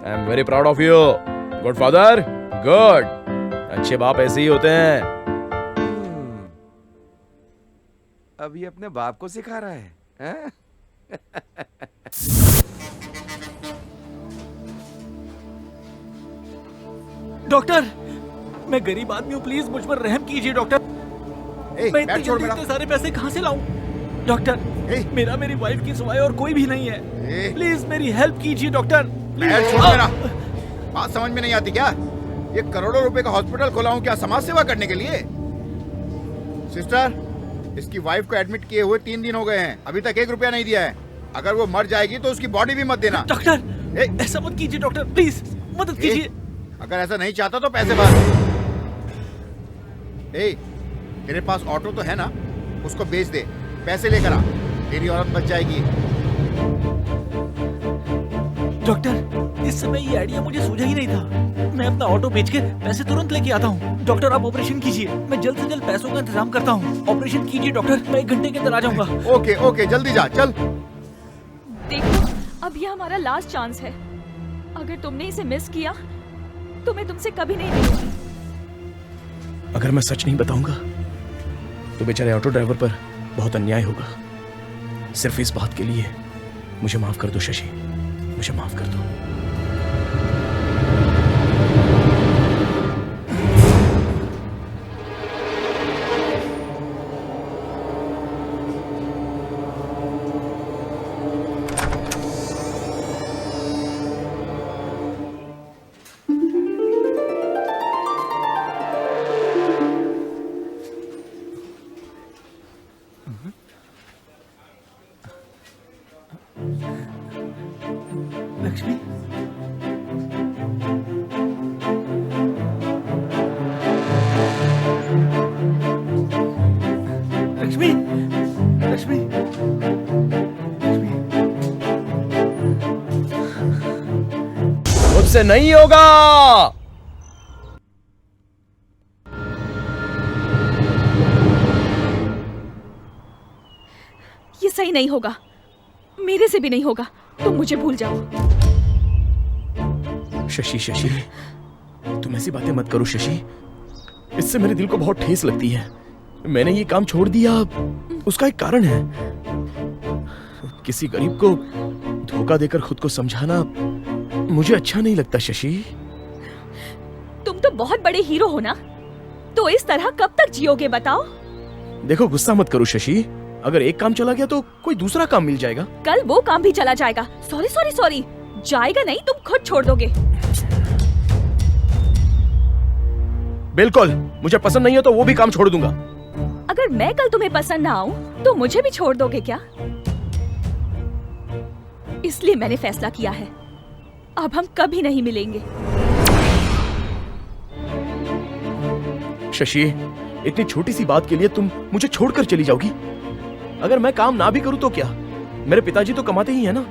I am very proud of you, good father, good. अच्छे बाप ऐसे ही होते हैं। अभी अपने बाप को सिखा रहा है, हैं? डॉक्टर, मैं गरीब आदमी हूँ, प्लीज मुझ पर रहम कीजिए डॉक्टर। मैं इतने जल्दी इतने सारे पैसे कहाँ से लाऊं? डॉक्टर, मेरा मेरी वाइफ की सिवाय और कोई भी नहीं है। प्लीज मेरी हेल्प कीजिए डॉक्टर। बात समझ में नहीं आती क्या? ये करोड़ों रुपए का हॉस्पिटल खोला हूँ क्या समाज सेवा करने के लिए? सिस्टर, इसकी वाइफ को एडमिट किए हुए 3 दिन हो गए हैं, अभी तक 1 रुपया नहीं दिया है। अगर वो मर जाएगी तो उसकी बॉडी भी मत देना। डॉक्टर, ऐसा मत कीजिए डॉक्टर, प्लीज मदद कीजिए। अगर ऐसा नहीं चाहता तो पैसे भर। तेरे पास ऑटो तो है ना, उसको बेच दे, पैसे लेकर आ, तेरी औरत बच जाएगी। डॉक्टर, इस समय ये आइडिया मुझे सूझा ही नहीं था। मैं अपना ऑटो बेच के पैसे तुरंत लेके आता हूँ। डॉक्टर, आप ऑपरेशन कीजिए, मैं जल्द से जल्द पैसों का इंतजाम करता हूँ। ऑपरेशन कीजिए डॉक्टर, मैं 1 घंटे के अंदर आ जाऊंगा। ओके ओके, जल्दी जा, चल। देखो, अब ये हमारा लास्ट चांस है। अगर तुमने इसे मिस किया तो मैं तुमसे कभी नहीं मिलूंगी। अगर मैं सच नहीं बताऊंगा तो बेचारे ऑटो ड्राइवर पर बहुत अन्याय होगा। सिर्फ इस बात के लिए मुझे माफ कर दो शशि, मुझे माफ कर दो। लक्ष्मी, लक्ष्मी, लक्ष्मी, मुझसे नहीं होगा। ये सही नहीं होगा, मेरे से भी नहीं होगा। तुम मुझे भूल जाओ। शशि, शशि, तुम ऐसी बातें मत करो शशि, इससे मेरे दिल को बहुत ठेस लगती है। मैंने ये काम छोड़ दिया, उसका एक कारण है। किसी गरीब को धोखा देकर खुद को समझाना मुझे अच्छा नहीं लगता शशि। तुम तो बहुत बड़े हीरो हो ना, तो इस तरह कब तक जियोगे बताओ? देखो, गुस्सा मत करो शशि, अगर एक काम चला गया तो कोई दूसरा काम मिल जाएगा। कल वो काम भी चला जाएगा। सॉरी सॉरी सॉरी, जाएगा नहीं, तुम खुद छोड़ दोगे। बिल्कुल, मुझे पसंद नहीं है तो वो भी काम छोड़ दूंगा। अगर मैं कल तुम्हें पसंद ना आऊं तो मुझे भी छोड़ दोगे क्या? इसलिए मैंने फैसला किया है, अब हम कभी नहीं मिलेंगे। शशि, इतनी छोटी सी बात के लिए तुम मुझे छोड़कर चली जाओगी? अगर मैं काम ना भी करूं तो क्या, मेरे पिताजी तो कमाते ही है ना।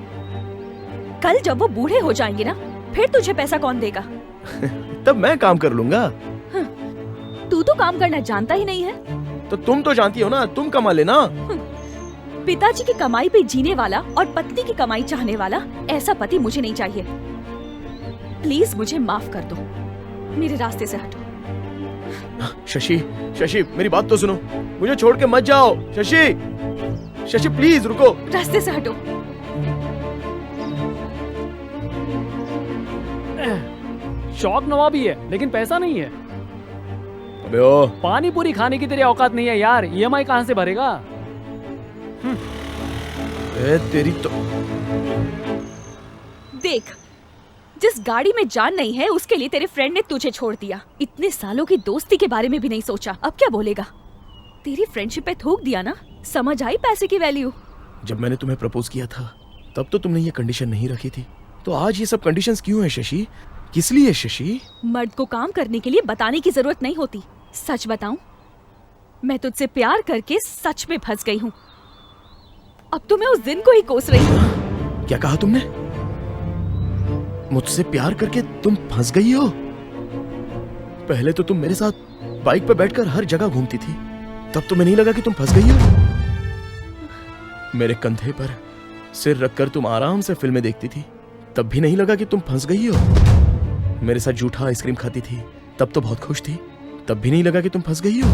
कल जब वो बूढ़े हो जाएंगे ना, फिर तुझे पैसा कौन देगा? तब मैं काम कर लूंगा। तू तो काम करना जानता ही नहीं है। तो तुम तो जानती हो ना, तुम कमा लेना। पिताजी की कमाई पे जीने वाला और पत्नी की कमाई चाहने वाला ऐसा पति मुझे नहीं चाहिए। प्लीज मुझे माफ कर दो, मेरे रास्ते से हटो। शशि, शशि मेरी बात तो सुनो, मुझे छोड़ के मत जाओ। शशि, शशि प्लीज रुको। रास्ते से हटो। शौक नवाबी है लेकिन पैसा नहीं है। अबे ओ, पानी पूरी खाने की तेरी औकात नहीं है यार, ईएमआई कहाँ से भरेगा? तेरी तो देख, जिस गाड़ी में जान नहीं है उसके लिए तेरे फ्रेंड ने तुझे छोड़ दिया। इतने सालों की दोस्ती के बारे में भी नहीं सोचा, अब क्या बोलेगा? तेरी फ्रेंडशिप पे थूक दिया ना, समझ आई पैसे की वैल्यू? जब मैंने तुम्हें प्रपोज किया था तब तो तुमने ये कंडीशन नहीं रखी थी, तो आज ये सब कंडीशंस क्यों है शशि? किस लिए शशि? मर्द को काम करने के लिए बताने की जरूरत नहीं होती। सच बताऊं, मैं तुझसे प्यार करके सच में फंस गई हूँ। अब तो मैं उस दिन को ही कोस रही हूँ। क्या कहा तुमने? मुझसे प्यार करके तुम फंस गई हो? पहले तो तुम मेरे साथ बाइक पर बैठकर हर जगह घूमती थी, तब तुम्हें नहीं लगा कि तुम फंस गई हो? मेरे कंधे पर सिर रखकर तुम आराम से फिल्में देखती थी, तब भी नहीं लगा कि तुम फंस गई हो? मेरे साथ जूठा आइसक्रीम खाती थी, तब तो बहुत खुश थी, तब भी नहीं लगा कि तुम फंस गई हो?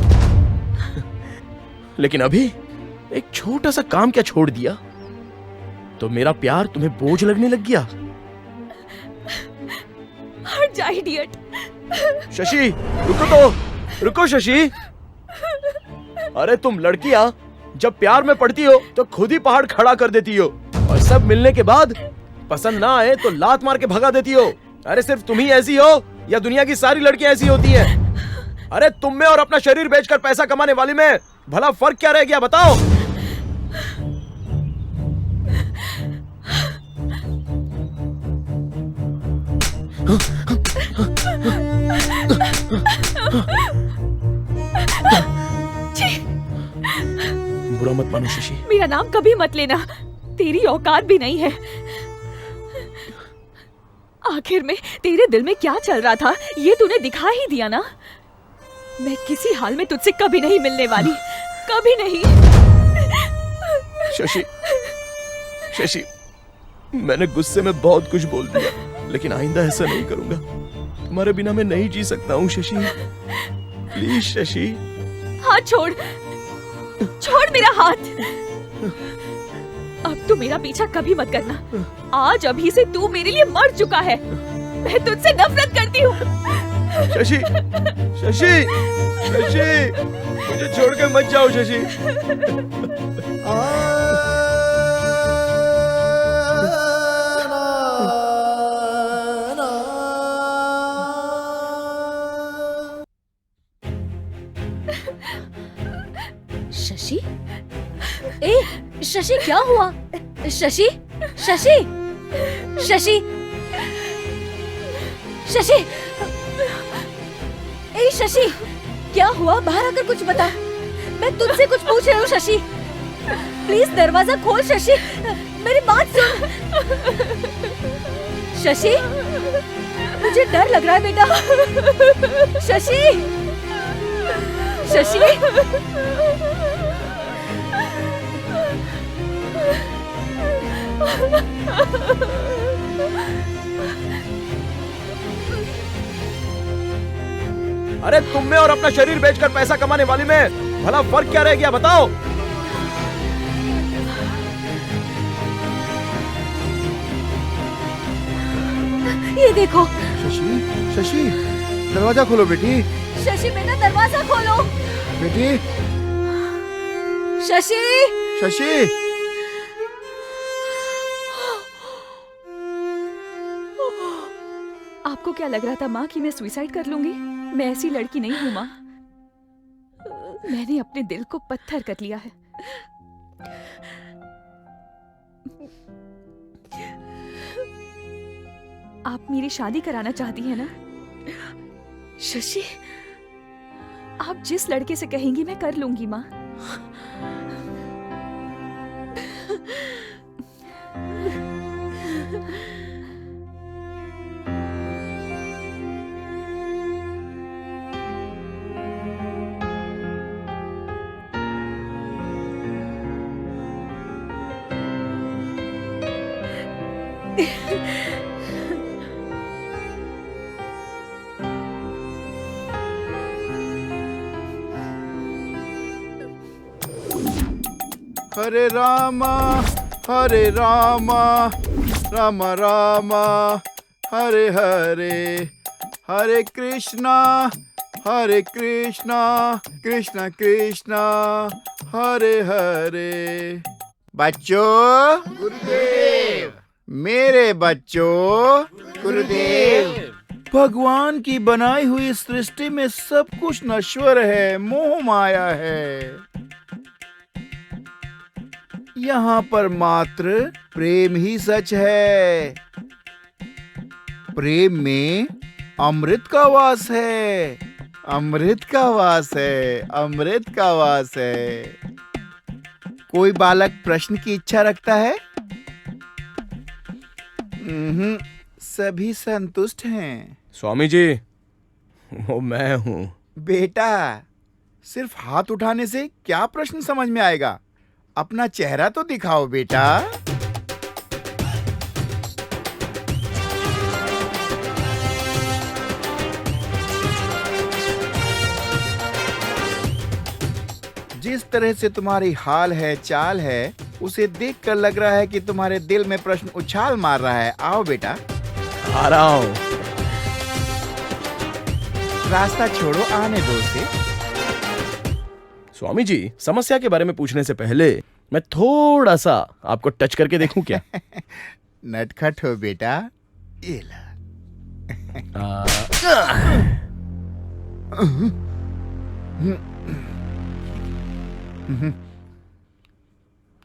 लेकिन अभी एक छोटा सा काम क्या छोड़ दिया तो मेरा प्यार तुम्हें बोझ लगने लग गया। हट जा इडियट। शशि रुको तो, रुको शशि। अरे तुम लड़कियां जब प्यार में पड़ती हो तो खुद ही पहाड़ खड़ा कर देती हो, और सब मिलने के बाद पसंद ना आए तो लात मार के भगा देती हो। अरे सिर्फ तुम ही ऐसी हो या दुनिया की सारी लड़कियां ऐसी होती हैं? अरे तुम में और अपना शरीर बेचकर पैसा कमाने वाली में भला फर्क क्या रह गया बताओ? बुरा मत मानो शशि। मेरा नाम कभी मत लेना, तेरी औकात भी नहीं है। आखिर में तेरे दिल में क्या चल रहा था ये तूने दिखा ही दिया ना। मैं किसी हाल में तुझसे कभी नहीं मिलने वाली, कभी नहीं। शशि, शशि मैंने गुस्से में बहुत कुछ बोल दिया, लेकिन आइंदा ऐसा नहीं करूंगा। तुम्हारे बिना मैं नहीं जी सकता हूँ शशि, प्लीज शशि। हाथ छोड़, छोड़ मेरा हाथ। अब तू मेरा पीछा कभी मत करना। आज अभी से तू मेरे लिए मर चुका है। मैं तुझसे नफरत करती हूँ। शशि, शशि, शशि मुझे छोड़ के मत जाओ शशि। शशि, ए शशि क्या हुआ? शशि, शशि, शशि, शशि, ए शशि क्या हुआ? बाहर आकर कुछ बता, मैं तुझसे कुछ पूछ रही हूँ। शशि प्लीज दरवाजा खोल। शशि मेरी बात सुन। शशि मुझे डर लग रहा है बेटा। शशि, शशि अरे तुम में और अपना शरीर बेचकर पैसा कमाने वाली में भला फर्क क्या रह गया बताओ? ये देखो। शशि, शशि दरवाजा खोलो बेटी। शशि बेटा दरवाजा खोलो। बेटी, शशि, शशि आपको क्या लग रहा था माँ कि मैं सुसाइड कर लूंगी? मैं ऐसी लड़की नहीं हूँ माँ। मैंने अपने दिल को पत्थर कर लिया है। आप मेरी शादी कराना चाहती हैं ना? शशि आप जिस लड़के से कहेंगी मैं कर लूंगी माँ। हरे रामा राम रामा हरे हरे, हरे कृष्णा कृष्णा कृष्णा हरे हरे। बच्चों, गुरुदेव। मेरे बच्चों, गुरुदेव। भगवान की बनाई हुई सृष्टि में सब कुछ नश्वर है, मोह माया है। यहाँ पर मात्र प्रेम ही सच है। प्रेम में अमृत का वास है, अमृत का वास है, अमृत का वास है। कोई बालक प्रश्न की इच्छा रखता है? सभी संतुष्ट हैं। स्वामी जी, वो मैं हूँ। बेटा, सिर्फ हाथ उठाने से क्या प्रश्न समझ में आएगा? अपना चेहरा तो दिखाओ बेटा। जिस तरह से तुम्हारी हाल है, चाल है, उसे देखकर लग रहा है कि तुम्हारे दिल में प्रश्न उछाल मार रहा है। आओ बेटा। आ रहा हूँ। रास्ता छोड़ो, आने दो उसे। स्वामी जी, समस्या के बारे में पूछने से पहले मैं थोड़ा सा आपको टच करके देखूं क्या? नटखट हो बेटा। ये ला।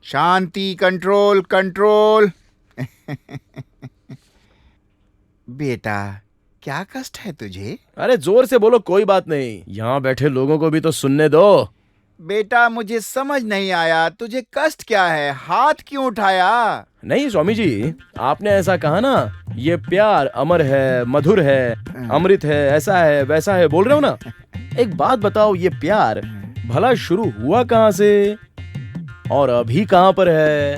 शांति, कंट्रोल कंट्रोल। बेटा, क्या कष्ट है तुझे? अरे जोर से बोलो, कोई बात नहीं। यहाँ बैठे लोगों को भी तो सुनने दो। बेटा, मुझे समझ नहीं आया, तुझे कष्ट क्या है? हाथ क्यों उठाया? नहीं स्वामी जी, आपने ऐसा कहा ना, ये प्यार अमर है, मधुर है, अमृत है, ऐसा है, वैसा है, बोल रहे हो ना? एक बात बताओ, ये प्यार भला शुरू हुआ कहाँ से और अभी कहाँ पर है?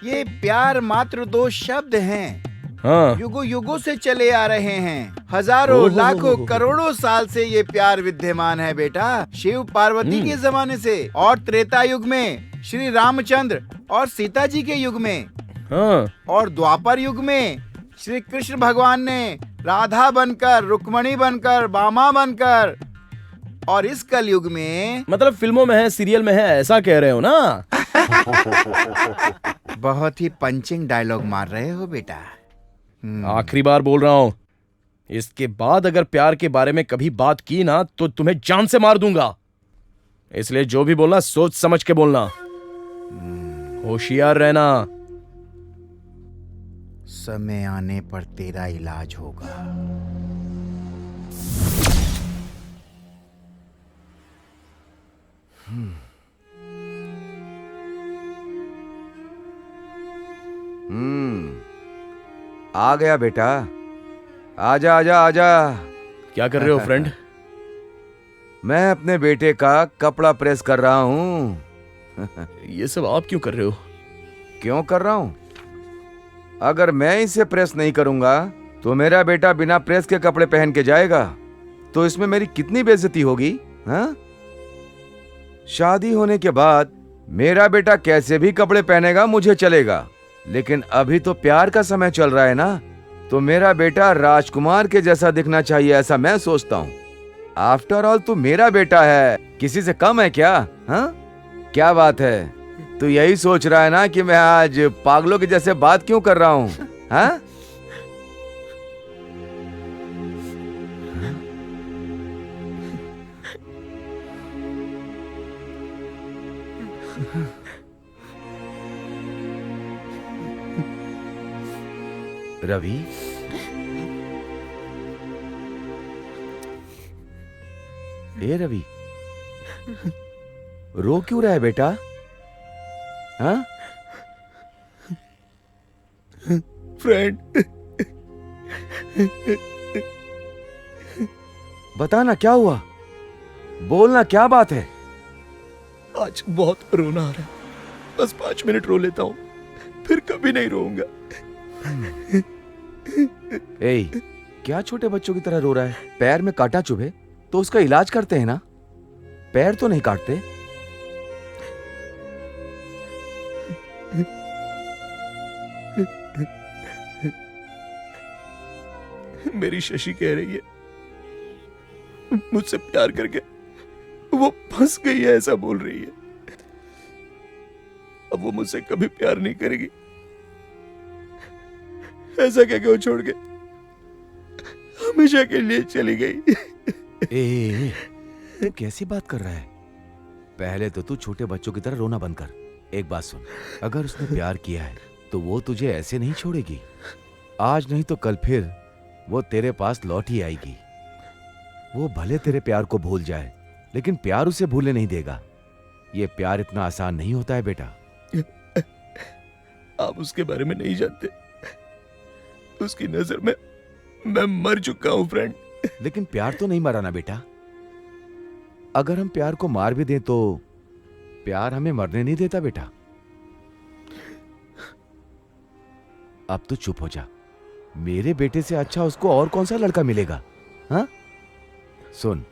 ये प्यार मात्र दो शब्द हैं। हाँ। युगों युगों से चले आ रहे हैं। हजारों, लाखों, करोड़ों साल से ये प्यार विद्यमान है बेटा। शिव पार्वती के जमाने से, और त्रेता युग में श्री रामचंद्र और सीता जी के युग में, हाँ। और द्वापर युग में श्री कृष्ण भगवान ने राधा बनकर, रुक्मणी बनकर, बामा बनकर, और इस कल युग में, मतलब फिल्मों में है, सीरियल में है, ऐसा कह रहे हो ना? बहुत ही पंचिंग डायलॉग मार रहे हो बेटा। आखिरी बार बोल रहा हूं, इसके बाद अगर प्यार के बारे में कभी बात की ना तो तुम्हें जान से मार दूंगा। इसलिए जो भी बोलना सोच समझ के बोलना, होशियार रहना। समय आने पर तेरा इलाज होगा। आ गया बेटा, आजा आजा आजा। क्या कर रहे हो फ्रेंड? मैं अपने बेटे का कपड़ा प्रेस कर रहा हूँ। ये सब आप क्यों कर रहे हो? क्यों कर रहा हूँ? अगर मैं इसे प्रेस नहीं करूंगा तो मेरा बेटा बिना प्रेस के कपड़े पहन के जाएगा, तो इसमें मेरी कितनी बेइज्जती होगी। हाँ? शादी होने के बाद मेरा बेटा कैसे भी कपड़े पहनेगा मुझे चलेगा, लेकिन अभी तो प्यार का समय चल रहा है ना, तो मेरा बेटा राजकुमार के जैसा दिखना चाहिए, ऐसा मैं सोचता हूँ। आफ्टर ऑल तू मेरा बेटा है, किसी से कम है क्या? हाँ? क्या बात है, तू यही सोच रहा है ना कि मैं आज पागलों के जैसे बात क्यों कर रहा हूँ? हाँ? रवि, ए रवि, रो क्यों रहा है बेटा? हाँ? फ्रेंड, बता ना क्या हुआ, बोलना, क्या बात है? आज बहुत रोना आ रहा है, बस 5 मिनट रो लेता हूँ, फिर कभी नहीं रोऊंगा। ए, क्या छोटे बच्चों की तरह रो रहा है? पैर में कांटा चुभे तो उसका इलाज करते हैं ना, पैर तो नहीं काटते। मेरी शशि कह रही है मुझसे प्यार करके वो फंस गई है, ऐसा बोल रही है। अब वो मुझसे कभी प्यार नहीं करेगी, ऐसा कह के वो छोड़ के हमेशा के लिए चली गई। ए, तू कैसी बात कर रहा है? पहले तो तू छोटे बच्चों की तरह रोना बंद कर। एक बात सुन, अगर उसने प्यार किया है तो वो तुझे ऐसे नहीं छोड़ेगी। आज नहीं तो कल फिर वो तेरे पास लौट ही आएगी। वो भले तेरे प्यार को भूल जाए, लेकिन प्यार उसे भूलने नहीं देगा। ये प्यार इतना आसान नहीं होता है बेटा। आप उसके बारे में नहीं जानते, उसकी नजर में मैं मर चुका हूं फ्रेंड। लेकिन प्यार तो नहीं मरा ना बेटा। अगर हम प्यार को मार भी दें तो प्यार हमें मरने नहीं देता बेटा। अब तो चुप हो जा। मेरे बेटे से अच्छा उसको और कौन सा लड़का मिलेगा? हाँ? सुन,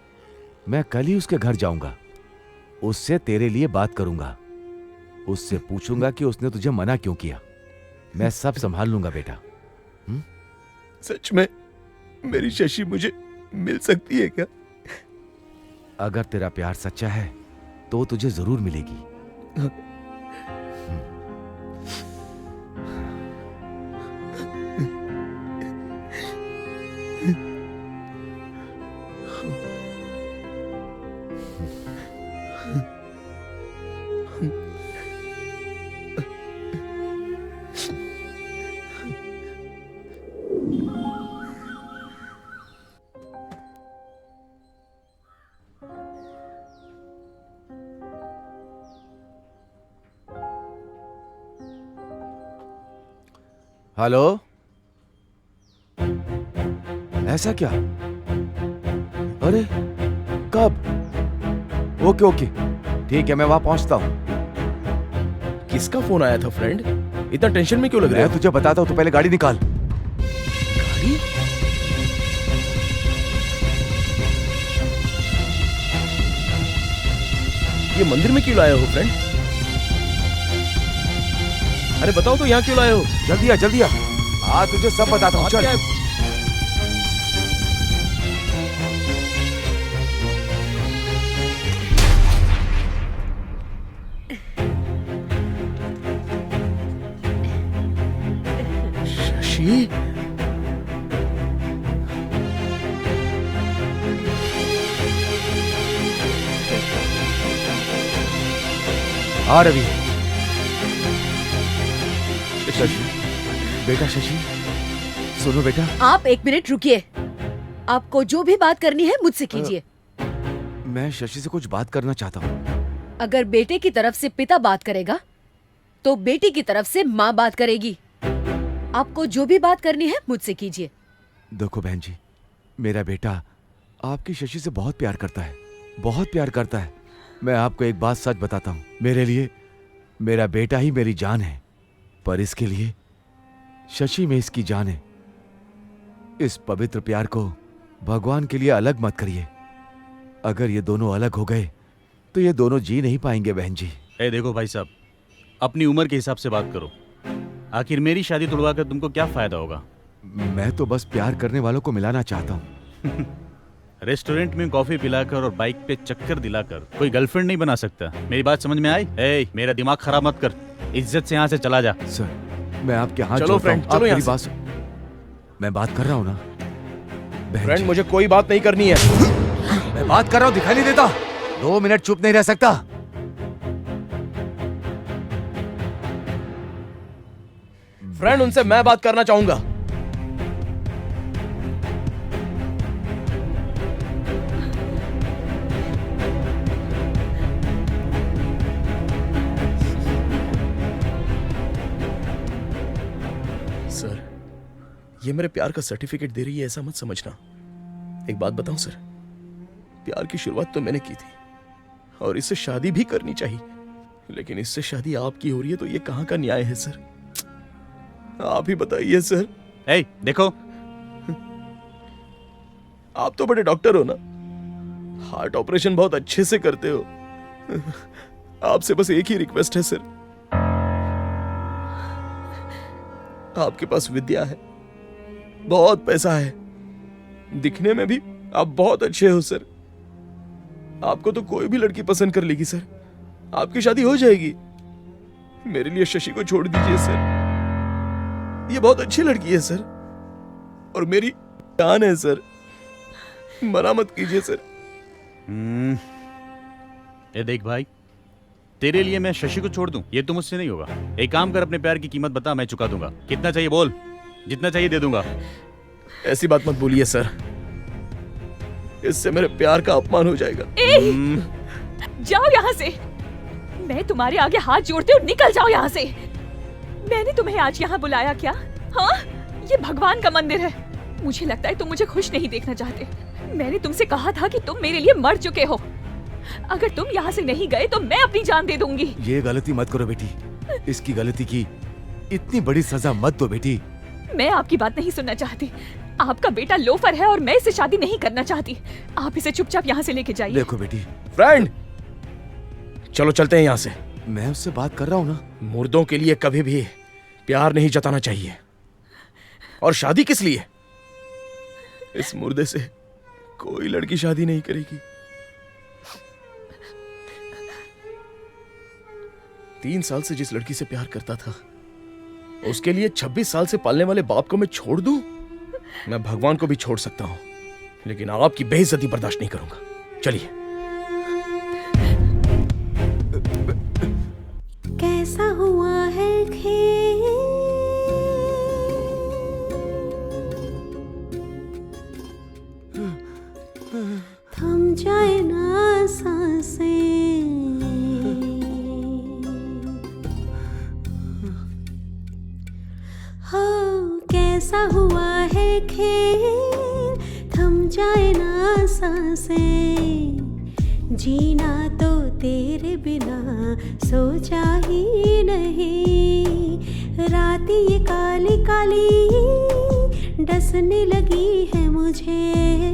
मैं कल ही उसके घर जाऊंगा, उससे तेरे लिए बात करूंगा, उससे पूछूंगा कि उसने तुझे मना क्यों किया। मैं सब संभाल लूंगा बेटा। सच में मेरी शशि मुझे मिल सकती है क्या? अगर तेरा प्यार सच्चा है तो तुझे जरूर मिलेगी। हेलो, ऐसा क्या? अरे कब? ओके ओके, ठीक है, मैं वहां पहुंचता हूं। किसका फोन आया था फ्रेंड? इतना टेंशन में क्यों लग रहा है? मैं तुझे बताता हूं, तू पहले गाड़ी निकाल। गाड़ी? ये मंदिर में क्यों लाए हो फ्रेंड? अरे बताओ तो यहाँ क्यों लाए हो? जल्दी आ, जल्दी आ। हाँ, तुझे सब बताता हूँ, चल। शशि? आ रवि। शशि, बेटा शशि, सुनो बेटा। आप एक मिनट रुकिए। आपको जो भी बात करनी है मुझसे कीजिए। मैं शशि से कुछ बात करना चाहता हूँ। अगर बेटे की तरफ से पिता बात करेगा तो बेटी की तरफ से माँ बात करेगी। आपको जो भी बात करनी है मुझसे कीजिए। देखो बहन जी, मेरा बेटा आपकी शशि से बहुत प्यार करता है, बहुत प्यार करता है। मैं आपको एक बात सच बताता हूँ, मेरे लिए मेरा बेटा ही मेरी जान है, पर इसके लिए शशि में इसकी जान है। इस पवित्र प्यार को भगवान के लिए अलग मत करिए। अगर ये दोनों अलग हो गए तो ये दोनों जी नहीं पाएंगे बहन जी। देखो भाई साहब, अपनी उम्र के हिसाब से बात करो। आखिर मेरी शादी तुड़वा कर तुमको क्या फायदा होगा? मैं तो बस प्यार करने वालों को मिलाना चाहता हूँ। रेस्टोरेंट में कॉफी पिलाकर और बाइक पे चक्कर दिलाकर कोई गर्लफ्रेंड नहीं बना सकता। मेरी बात समझ में आई? मेरा दिमाग खराब मत कर, इज्जत से यहाँ से चला जा। सर, मैं आपके हाथ चलो फ्रेंड, चलो यहाँ बात। मैं बात कर रहा हूँ ना फ्रेंड, मुझे कोई बात नहीं करनी है। मैं बात कर रहा हूँ, दिखाई नहीं देता? 2 मिनट चुप नहीं रह सकता? फ्रेंड, उनसे मैं बात करना चाहूंगा। सर, ये मेरे प्यार का सर्टिफिकेट दे रही है, ऐसा मत समझना। एक बात बताऊं सर, प्यार की शुरुआत तो मैंने की थी और इससे शादी भी करनी चाहिए, लेकिन इससे शादी आपकी हो रही है तो ये कहां का न्याय है सर? आप ही बताइए सर। देखो, आप तो बड़े डॉक्टर हो ना, हार्ट ऑपरेशन बहुत अच्छे से करते हो। आपसे बस एक ही रिक्वेस्ट है सर, आपके पास विद्या है, बहुत पैसा है, दिखने में भी आप बहुत अच्छे हो सर। आपको तो कोई भी लड़की पसंद कर लेगी सर। आपकी शादी हो जाएगी। मेरे लिए शशि को छोड़ दीजिए सर। ये बहुत अच्छी लड़की है सर और मेरी जान है सर। मना मत कीजिए सर। ये देख भाई, तेरे लिए मैं शशि को छोड़ दूं ये तो मुझसे नहीं होगा। एक काम कर, अपने प्यार की कीमत बता, मैं चुका दूंगा। कितना चाहिए बोल, जितना चाहिए दे दूंगा। ऐसी बात मत बोलिए सर, इससे मेरे प्यार का अपमान हो जाएगा। जाओ यहाँ से। मैं तुम्हारे आगे हाथ जोड़ती हूँ, निकल जाओ यहाँ से। मैंने तुम्हें आज यहाँ बुलाया क्या? हाँ, ये भगवान का मंदिर है। मुझे लगता है तुम मुझे खुश नहीं देखना चाहते। मैंने तुमसे कहा था कि तुम मेरे लिए मर चुके हो। अगर तुम यहाँ से नहीं गए तो मैं अपनी जान दे दूंगी। ये गलती मत करो बेटी। इसकी गलती की इतनी बड़ी सजा मत दो बेटी। मैं आपकी बात नहीं सुनना चाहती। आपका बेटा लोफर है और मैं इससे शादी नहीं करना चाहती। आप इसे चुपचाप यहाँ से लेके जाइए। देखो बेटी, फ्रेंड, चलो चलते हैं यहाँ से। मैं उससे बात कर रहा हूँ ना। मुर्दों के लिए कभी भी प्यार नहीं जताना चाहिए। और शादी किस लिए? इस मुर्दे से कोई लड़की शादी नहीं करेगी। 3 साल से जिस लड़की से प्यार करता था, उसके लिए 26 साल से पालने वाले बाप को मैं छोड़ दूं? मैं भगवान को भी छोड़ सकता हूं, लेकिन आपकी बेइज्जती बर्दाश्त नहीं करूंगा। चलिए। कैसा हुआ है खेल, थम जाए ना सांसें, हो कैसा हुआ है खेल, थम जाए ना सांसें, जीना तो तेरे बिना सोचा ही नहीं। रात ये काली काली डसने लगी है मुझे,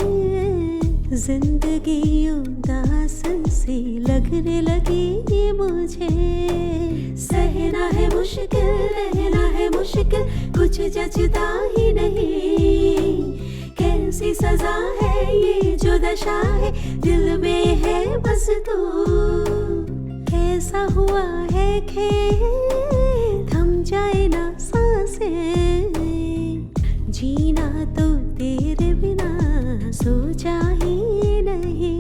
जिंदगी उदास सी लगने लगी मुझे। सहना है मुश्किल, रहना है मुश्किल, कुछ जचता ही नहीं। कैसी सजा है ये जो दशा है, दिल में है बस तू। कैसा हुआ है खेल, थम जाए ना सांसें, जीना तो तेरे बिना सोचा ही नहीं।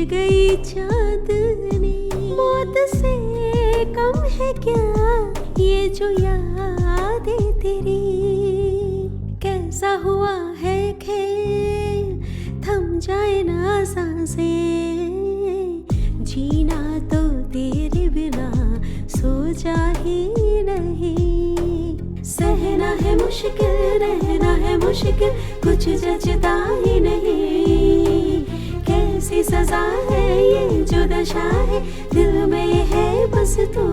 गई चांदनी, मौत से कम है क्या ये जो यादें तेरी। कैसा हुआ है खेल, थम जाए ना सांसें, जीना तो तेरे बिना सोचा ही नहीं। सहना है मुश्किल, रहना है मुश्किल, कुछ जचता ही नहीं। कैसी सजा है ये जो दशा है, दिल में है बस तू।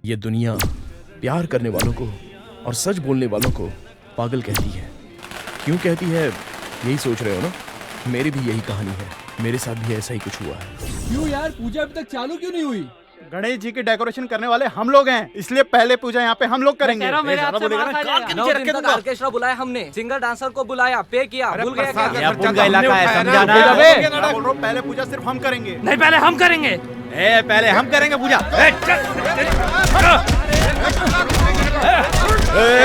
ये दुनिया प्यार करने वालों को और सच बोलने वालों को पागल कहती है। क्यों कहती है, यही सोच रहे हो ना? मेरी भी यही कहानी है। मेरे साथ भी ऐसा ही कुछ हुआ है। क्यों यार, पूजा अभी तक चालू क्यों नहीं हुई? गणेश जी की डेकोरेशन करने वाले हम लोग हैं, इसलिए पहले पूजा यहाँ पे हम लोग करेंगे। ऑर्केस्ट्रा बुलाया हमने, सिंगर डांसर को बुलाया, पे किया, भूल गया क्या? भूल गया इलाका है, समझाना। बोल रहा हूँ पहले पूजा सिर्फ हम करेंगे। नहीं, पहले हम करेंगे। पहले हम करेंगे पूजा।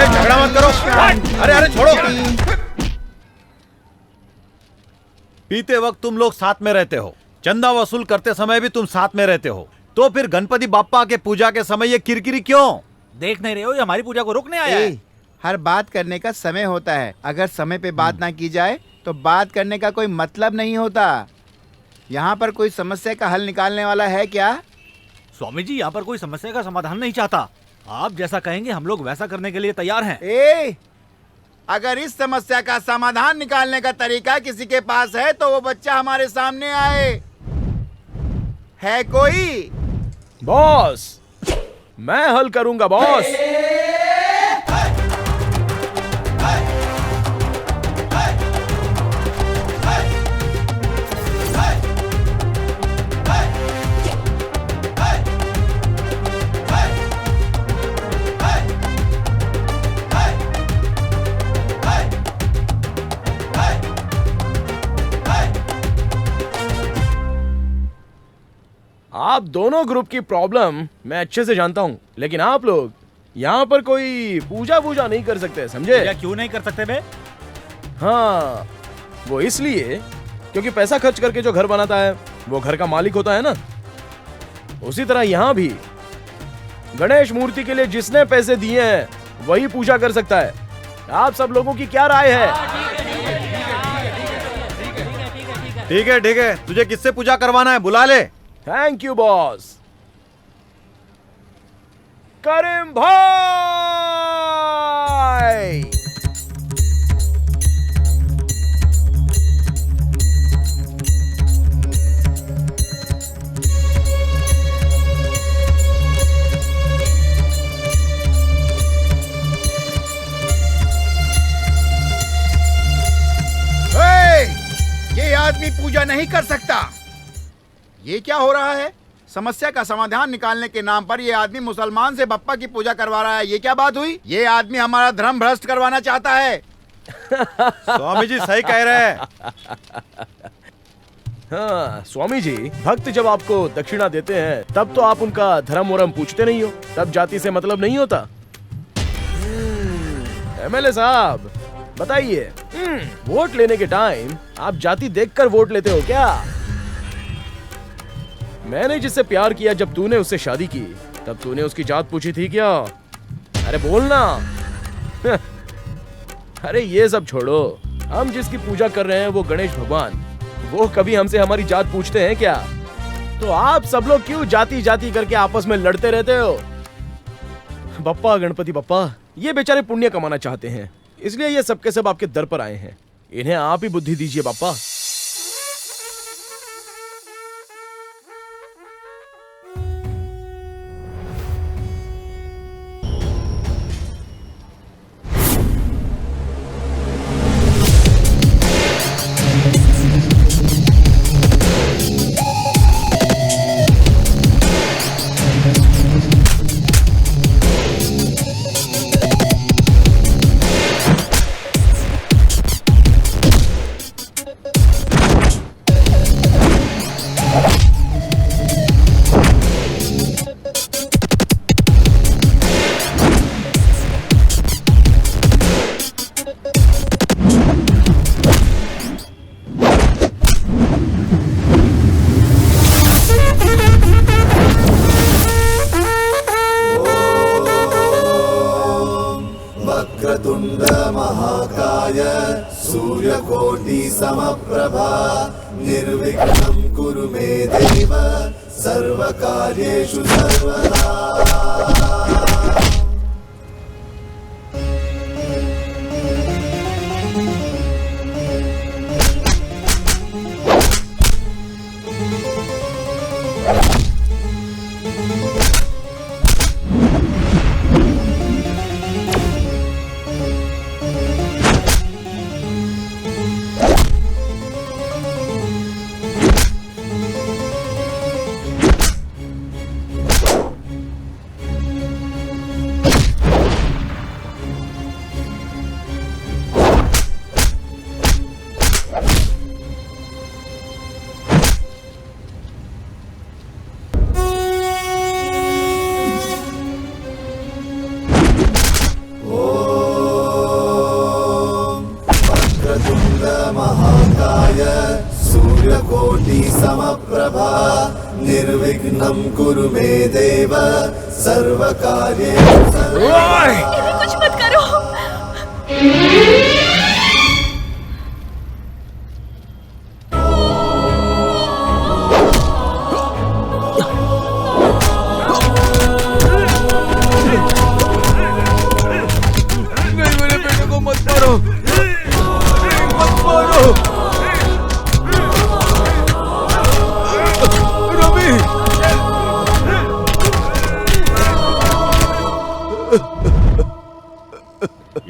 झगड़ा मत करो। अरे छोड़ो। पीते वक्त तुम लोग साथ में रहते हो, चंदा वसूल करते समय भी तुम साथ में रहते हो, तो फिर गणपति बाप्पा के पूजा के समय ये किरकिरी क्यों? देख नहीं रहे हो, ये हमारी पूजा को रोकने आया है। हर बात करने का समय होता है, अगर समय पे बात ना की जाए तो बात करने का कोई मतलब नहीं होता। यहाँ पर कोई समस्या का हल निकालने वाला है क्या? स्वामी जी, यहाँ पर कोई समस्या का समाधान नहीं चाहता। आप जैसा कहेंगे हम लोग वैसा करने के लिए तैयार हैं। अगर इस समस्या का समाधान निकालने का तरीका किसी के पास है तो वो बच्चा हमारे सामने आए। है कोई? बॉस, मैं हल करूंगा बॉस। आप दोनों ग्रुप की प्रॉब्लम मैं अच्छे से जानता हूँ, लेकिन आप लोग यहाँ पर कोई पूजा वूजा नहीं कर सकते, समझे? या क्यों नहीं कर सकते बे? हाँ, वो इसलिए क्योंकि पैसा खर्च करके जो घर बनाता है वो घर का मालिक होता है ना। उसी तरह यहाँ भी गणेश मूर्ति के लिए जिसने पैसे दिए हैं वही पूजा कर सकता है। आप सब लोगों की क्या राय है? ठीक है, तुझे किससे पूजा करवाना है बुला ले। Thank you boss. करीम भाई, ये आदमी पूजा नहीं कर सकता। ये क्या हो रहा है? समस्या का समाधान निकालने के नाम पर ये आदमी मुसलमान से बप्पा की पूजा करवा रहा है। ये क्या बात हुई? ये आदमी हमारा धर्म भ्रष्ट करवाना चाहता है। स्वामी जी सही कह रहे हैं। हाँ स्वामी जी, भक्त जब आपको दक्षिणा देते हैं तब तो आप उनका धर्म वरम पूछते नहीं हो, तब जाति से मतलब नहीं होता। एमएलए साहब बताइए, वोट लेने के टाइम आप जाति देखकर वोट लेते हो क्या? मैंने जिससे प्यार किया जब तूने उससे शादी की तब तूने उसकी जात पूछी थी क्या? अरे बोलना। अरे ये सब छोड़ो, हम जिसकी पूजा कर रहे हैं वो गणेश भगवान, वो कभी हमसे हमारी जात पूछते हैं क्या? तो आप सब लोग क्यों जाति जाति करके आपस में लड़ते रहते हो? बप्पा, गणपति बप्पा, ये बेचारे पुण्य कमाना चाहते हैं, इसलिए ये सबके सब आपके दर पर आए हैं। इन्हें आप ही बुद्धि दीजिए बापा। वक्रतुंड महाकाय सूर्यकोटि समप्रभा निर्विघ्नं कुरु मे देव सर्वकार्येषु सर्वदा। सूर्यकोटि समप्रभा निर्विघ्नं कुरु मे देव सर्वकार्येषु सर्वदा। कुछ मत करो। मेरे बेटे को मत मारो, मत मारो। रवि,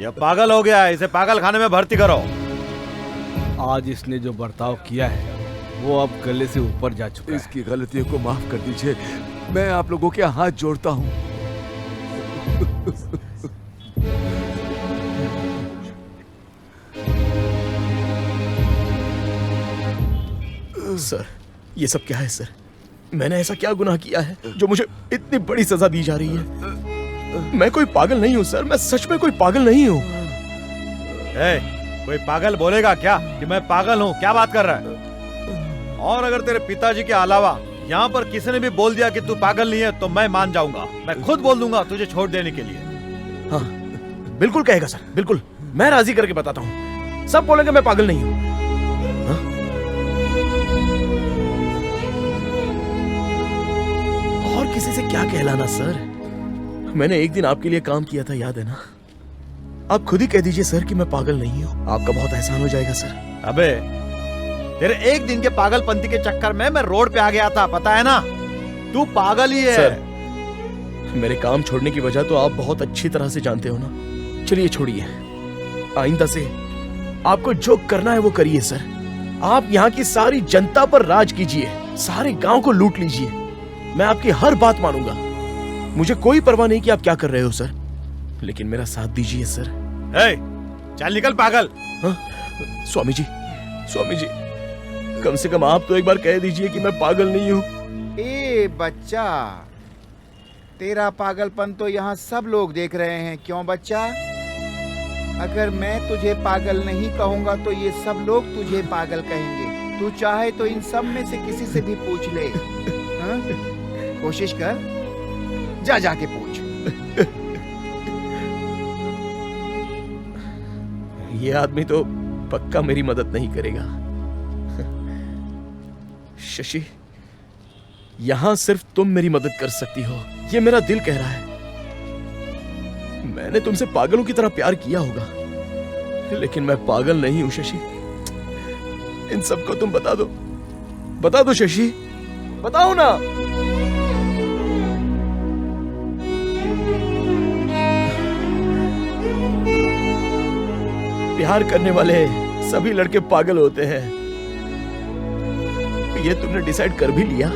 यह पागल हो गया है, इसे पागल खाने में भर्ती करो। आज इसने जो बर्ताव किया है वो अब गले से ऊपर जा चुका है। इसकी गलतियों को माफ कर दीजिए, मैं आप लोगों के हाथ जोड़ता हूँ। सर, ये सब क्या है सर? मैंने ऐसा क्या गुनाह किया है जो मुझे इतनी बड़ी सजा दी जा रही है? मैं कोई पागल नहीं हूँ सर, मैं सच में कोई पागल नहीं हूँ। कोई पागल बोलेगा क्या कि मैं पागल हूँ? क्या बात कर रहा है? और अगर तेरे पिताजी के अलावा यहाँ पर किसी ने भी बोल दिया कि तू पागल नहीं है तो मैं मान जाऊंगा। मैं खुद बोल दूंगा तुझे छोड़ देने के लिए। हाँ, बिल्कुल कहेगा सर, बिल्कुल। मैं राजी करके बताता हूँ, सब बोलेंगे मैं पागल नहीं हूँ। और किसी से क्या कहलाना सर? मैंने एक दिन आपके लिए काम किया था, याद है ना? आप खुद ही कह दीजिए सर कि मैं पागल नहीं हूँ, आपका बहुत एहसान हो जाएगा सर। अबे, तेरे एक दिन के पागलपंती के चक्कर में मैं रोड पे आ गया था, पता है ना? तू पागल ही है। सर, मेरे काम छोड़ने की वजह तो आप बहुत अच्छी तरह से जानते हो ना। चलिए छोड़िए, आइंदा से आपको जो करना है वो करिए सर। आप यहाँ की सारी जनता पर राज कीजिए, सारे गांव को लूट लीजिए। मैं आपकी हर बात मानूंगा, मुझे कोई परवाह नहीं कि आप क्या कर रहे हो सर, लेकिन मेरा साथ दीजिए सर। चल निकल पागल। हाँ? स्वामी जी, स्वामी जी, कम से कम आप तो एक बार कह दीजिए कि मैं पागल नहीं हूँ। ए बच्चा, तेरा पागलपन तो यहाँ सब लोग देख रहे हैं, क्यों बच्चा? अगर मैं तुझे पागल नहीं कहूँगा तो ये सब लोग तुझे पागल कहेंगे। तू चाहे तो इन सब में से किसी से भी पूछ ले। हाँ? कोशिश कर, जा जाके पूछ। ये आदमी तो पक्का मेरी मदद नहीं करेगा। शशि, यहां सिर्फ तुम मेरी मदद कर सकती हो, ये मेरा दिल कह रहा है। मैंने तुमसे पागलों की तरह प्यार किया होगा, लेकिन मैं पागल नहीं हूं शशि। इन सबको तुम बता दो शशि, बताओ ना। प्यार करने वाले सभी लड़के पागल होते हैं, ये तुमने डिसाइड कर भी लिया।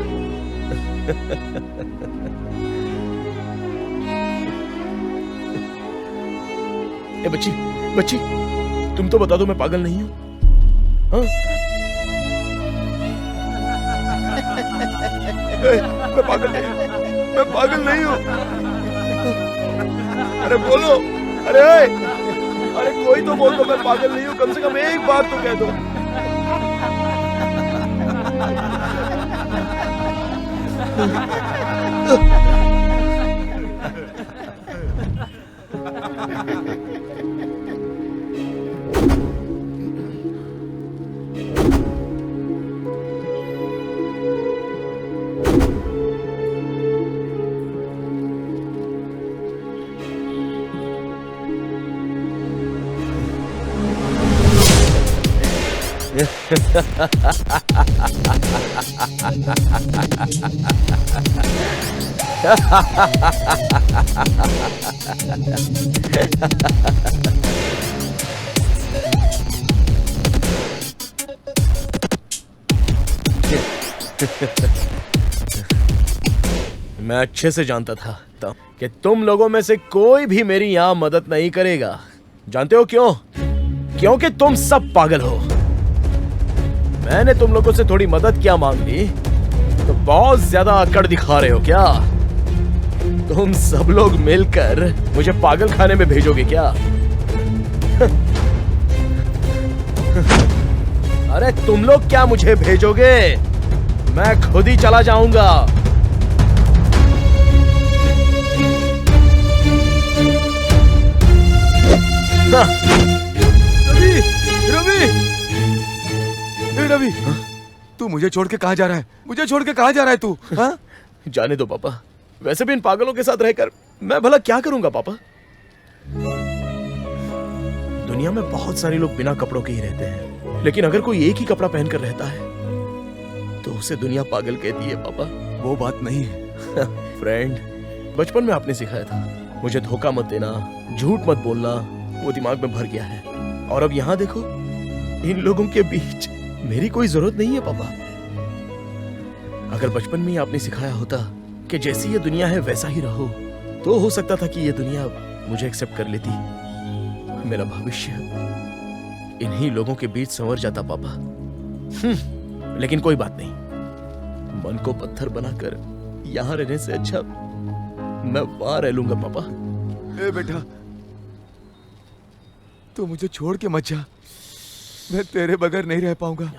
ए बच्ची, तुम तो बता दो मैं पागल नहीं हूं। हाँ? मैं पागल नहीं हूं। अरे बोलो, अरे कोई तो बोल दो मैं पागल नहीं हूं, कम से कम एक बार तो कह दो। मैं अच्छे से जानता था कि तुम लोगों में से कोई भी मेरी यहां मदद नहीं करेगा। जानते हो क्यों? क्योंकि तुम सब पागल हो। मैंने तुम लोगों से थोड़ी मदद क्या मांग ली तो बहुत ज्यादा अकड़ दिखा रहे हो क्या? तुम सब लोग मिलकर मुझे पागल खाने में भेजोगे क्या? अरे तुम लोग क्या मुझे भेजोगे? मैं खुद ही चला जाऊंगा। रवि, रवि, ए रवि, तू मुझे छोड़ के कहाँ जा रहा है? मुझे छोड़ के कहाँ जा रहा है तू? हाँ? जाने दो पापा। वैसे भी इन पागलों के साथ रहकर मैं भला क्या करूंगा पापा? दुनिया में बहुत सारे लोग बिना कपड़ों के ही रहते हैं, लेकिन अगर कोई एक ही कपड़ा पहनकर रहता है तो उसे दुनिया पागल कहती है पापा। वो बात नहीं है। फ्रेंड, बचपन में आपने सिखाया था मुझे धोखा मत देना, झूठ मत बोलना, वो दिमाग में भर गया है। और अब यहाँ देखो, इन लोगों के बीच मेरी कोई जरूरत नहीं है पापा। अगर बचपन में ही आपने सिखाया होता कि जैसी ये दुनिया है वैसा ही रहो, तो हो सकता था कि ये दुनिया मुझे एक्सेप्ट कर लेती। मेरा भविष्य इन्हीं लोगों के बीच संवर जाता पापा। लेकिन कोई बात नहीं, मन को पत्थर बनाकर यहाँ रहने से अच्छा मैं वहां रह लूंगा पापा। ए बेटा, तू मुझे छोड़ के मत जा। मैं तेरे बगैर नहीं रह पाऊंगा।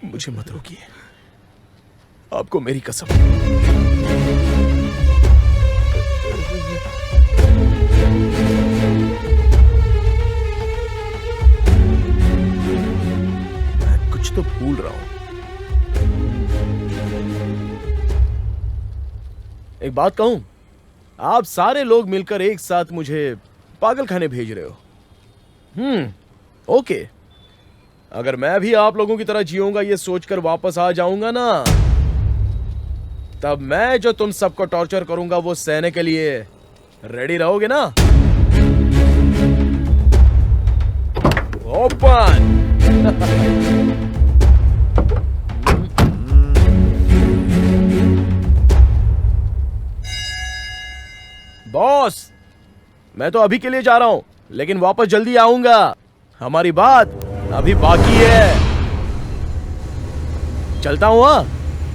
मुझे मत रोकिए, आपको मेरी कसम। मैं कुछ तो भूल रहा हूं। एक बात कहूं, आप सारे लोग मिलकर एक साथ मुझे पागल खाने भेज रहे हो। ओके, अगर मैं भी आप लोगों की तरह जीऊंगा ये सोचकर वापस आ जाऊंगा ना, तब मैं जो तुम सबको टॉर्चर करूंगा वो सहने के लिए रेडी रहोगे ना? ओपन। बॉस, मैं तो अभी के लिए जा रहा हूं, लेकिन वापस जल्दी आऊंगा। हमारी बात अभी बाकी है। चलता हूं।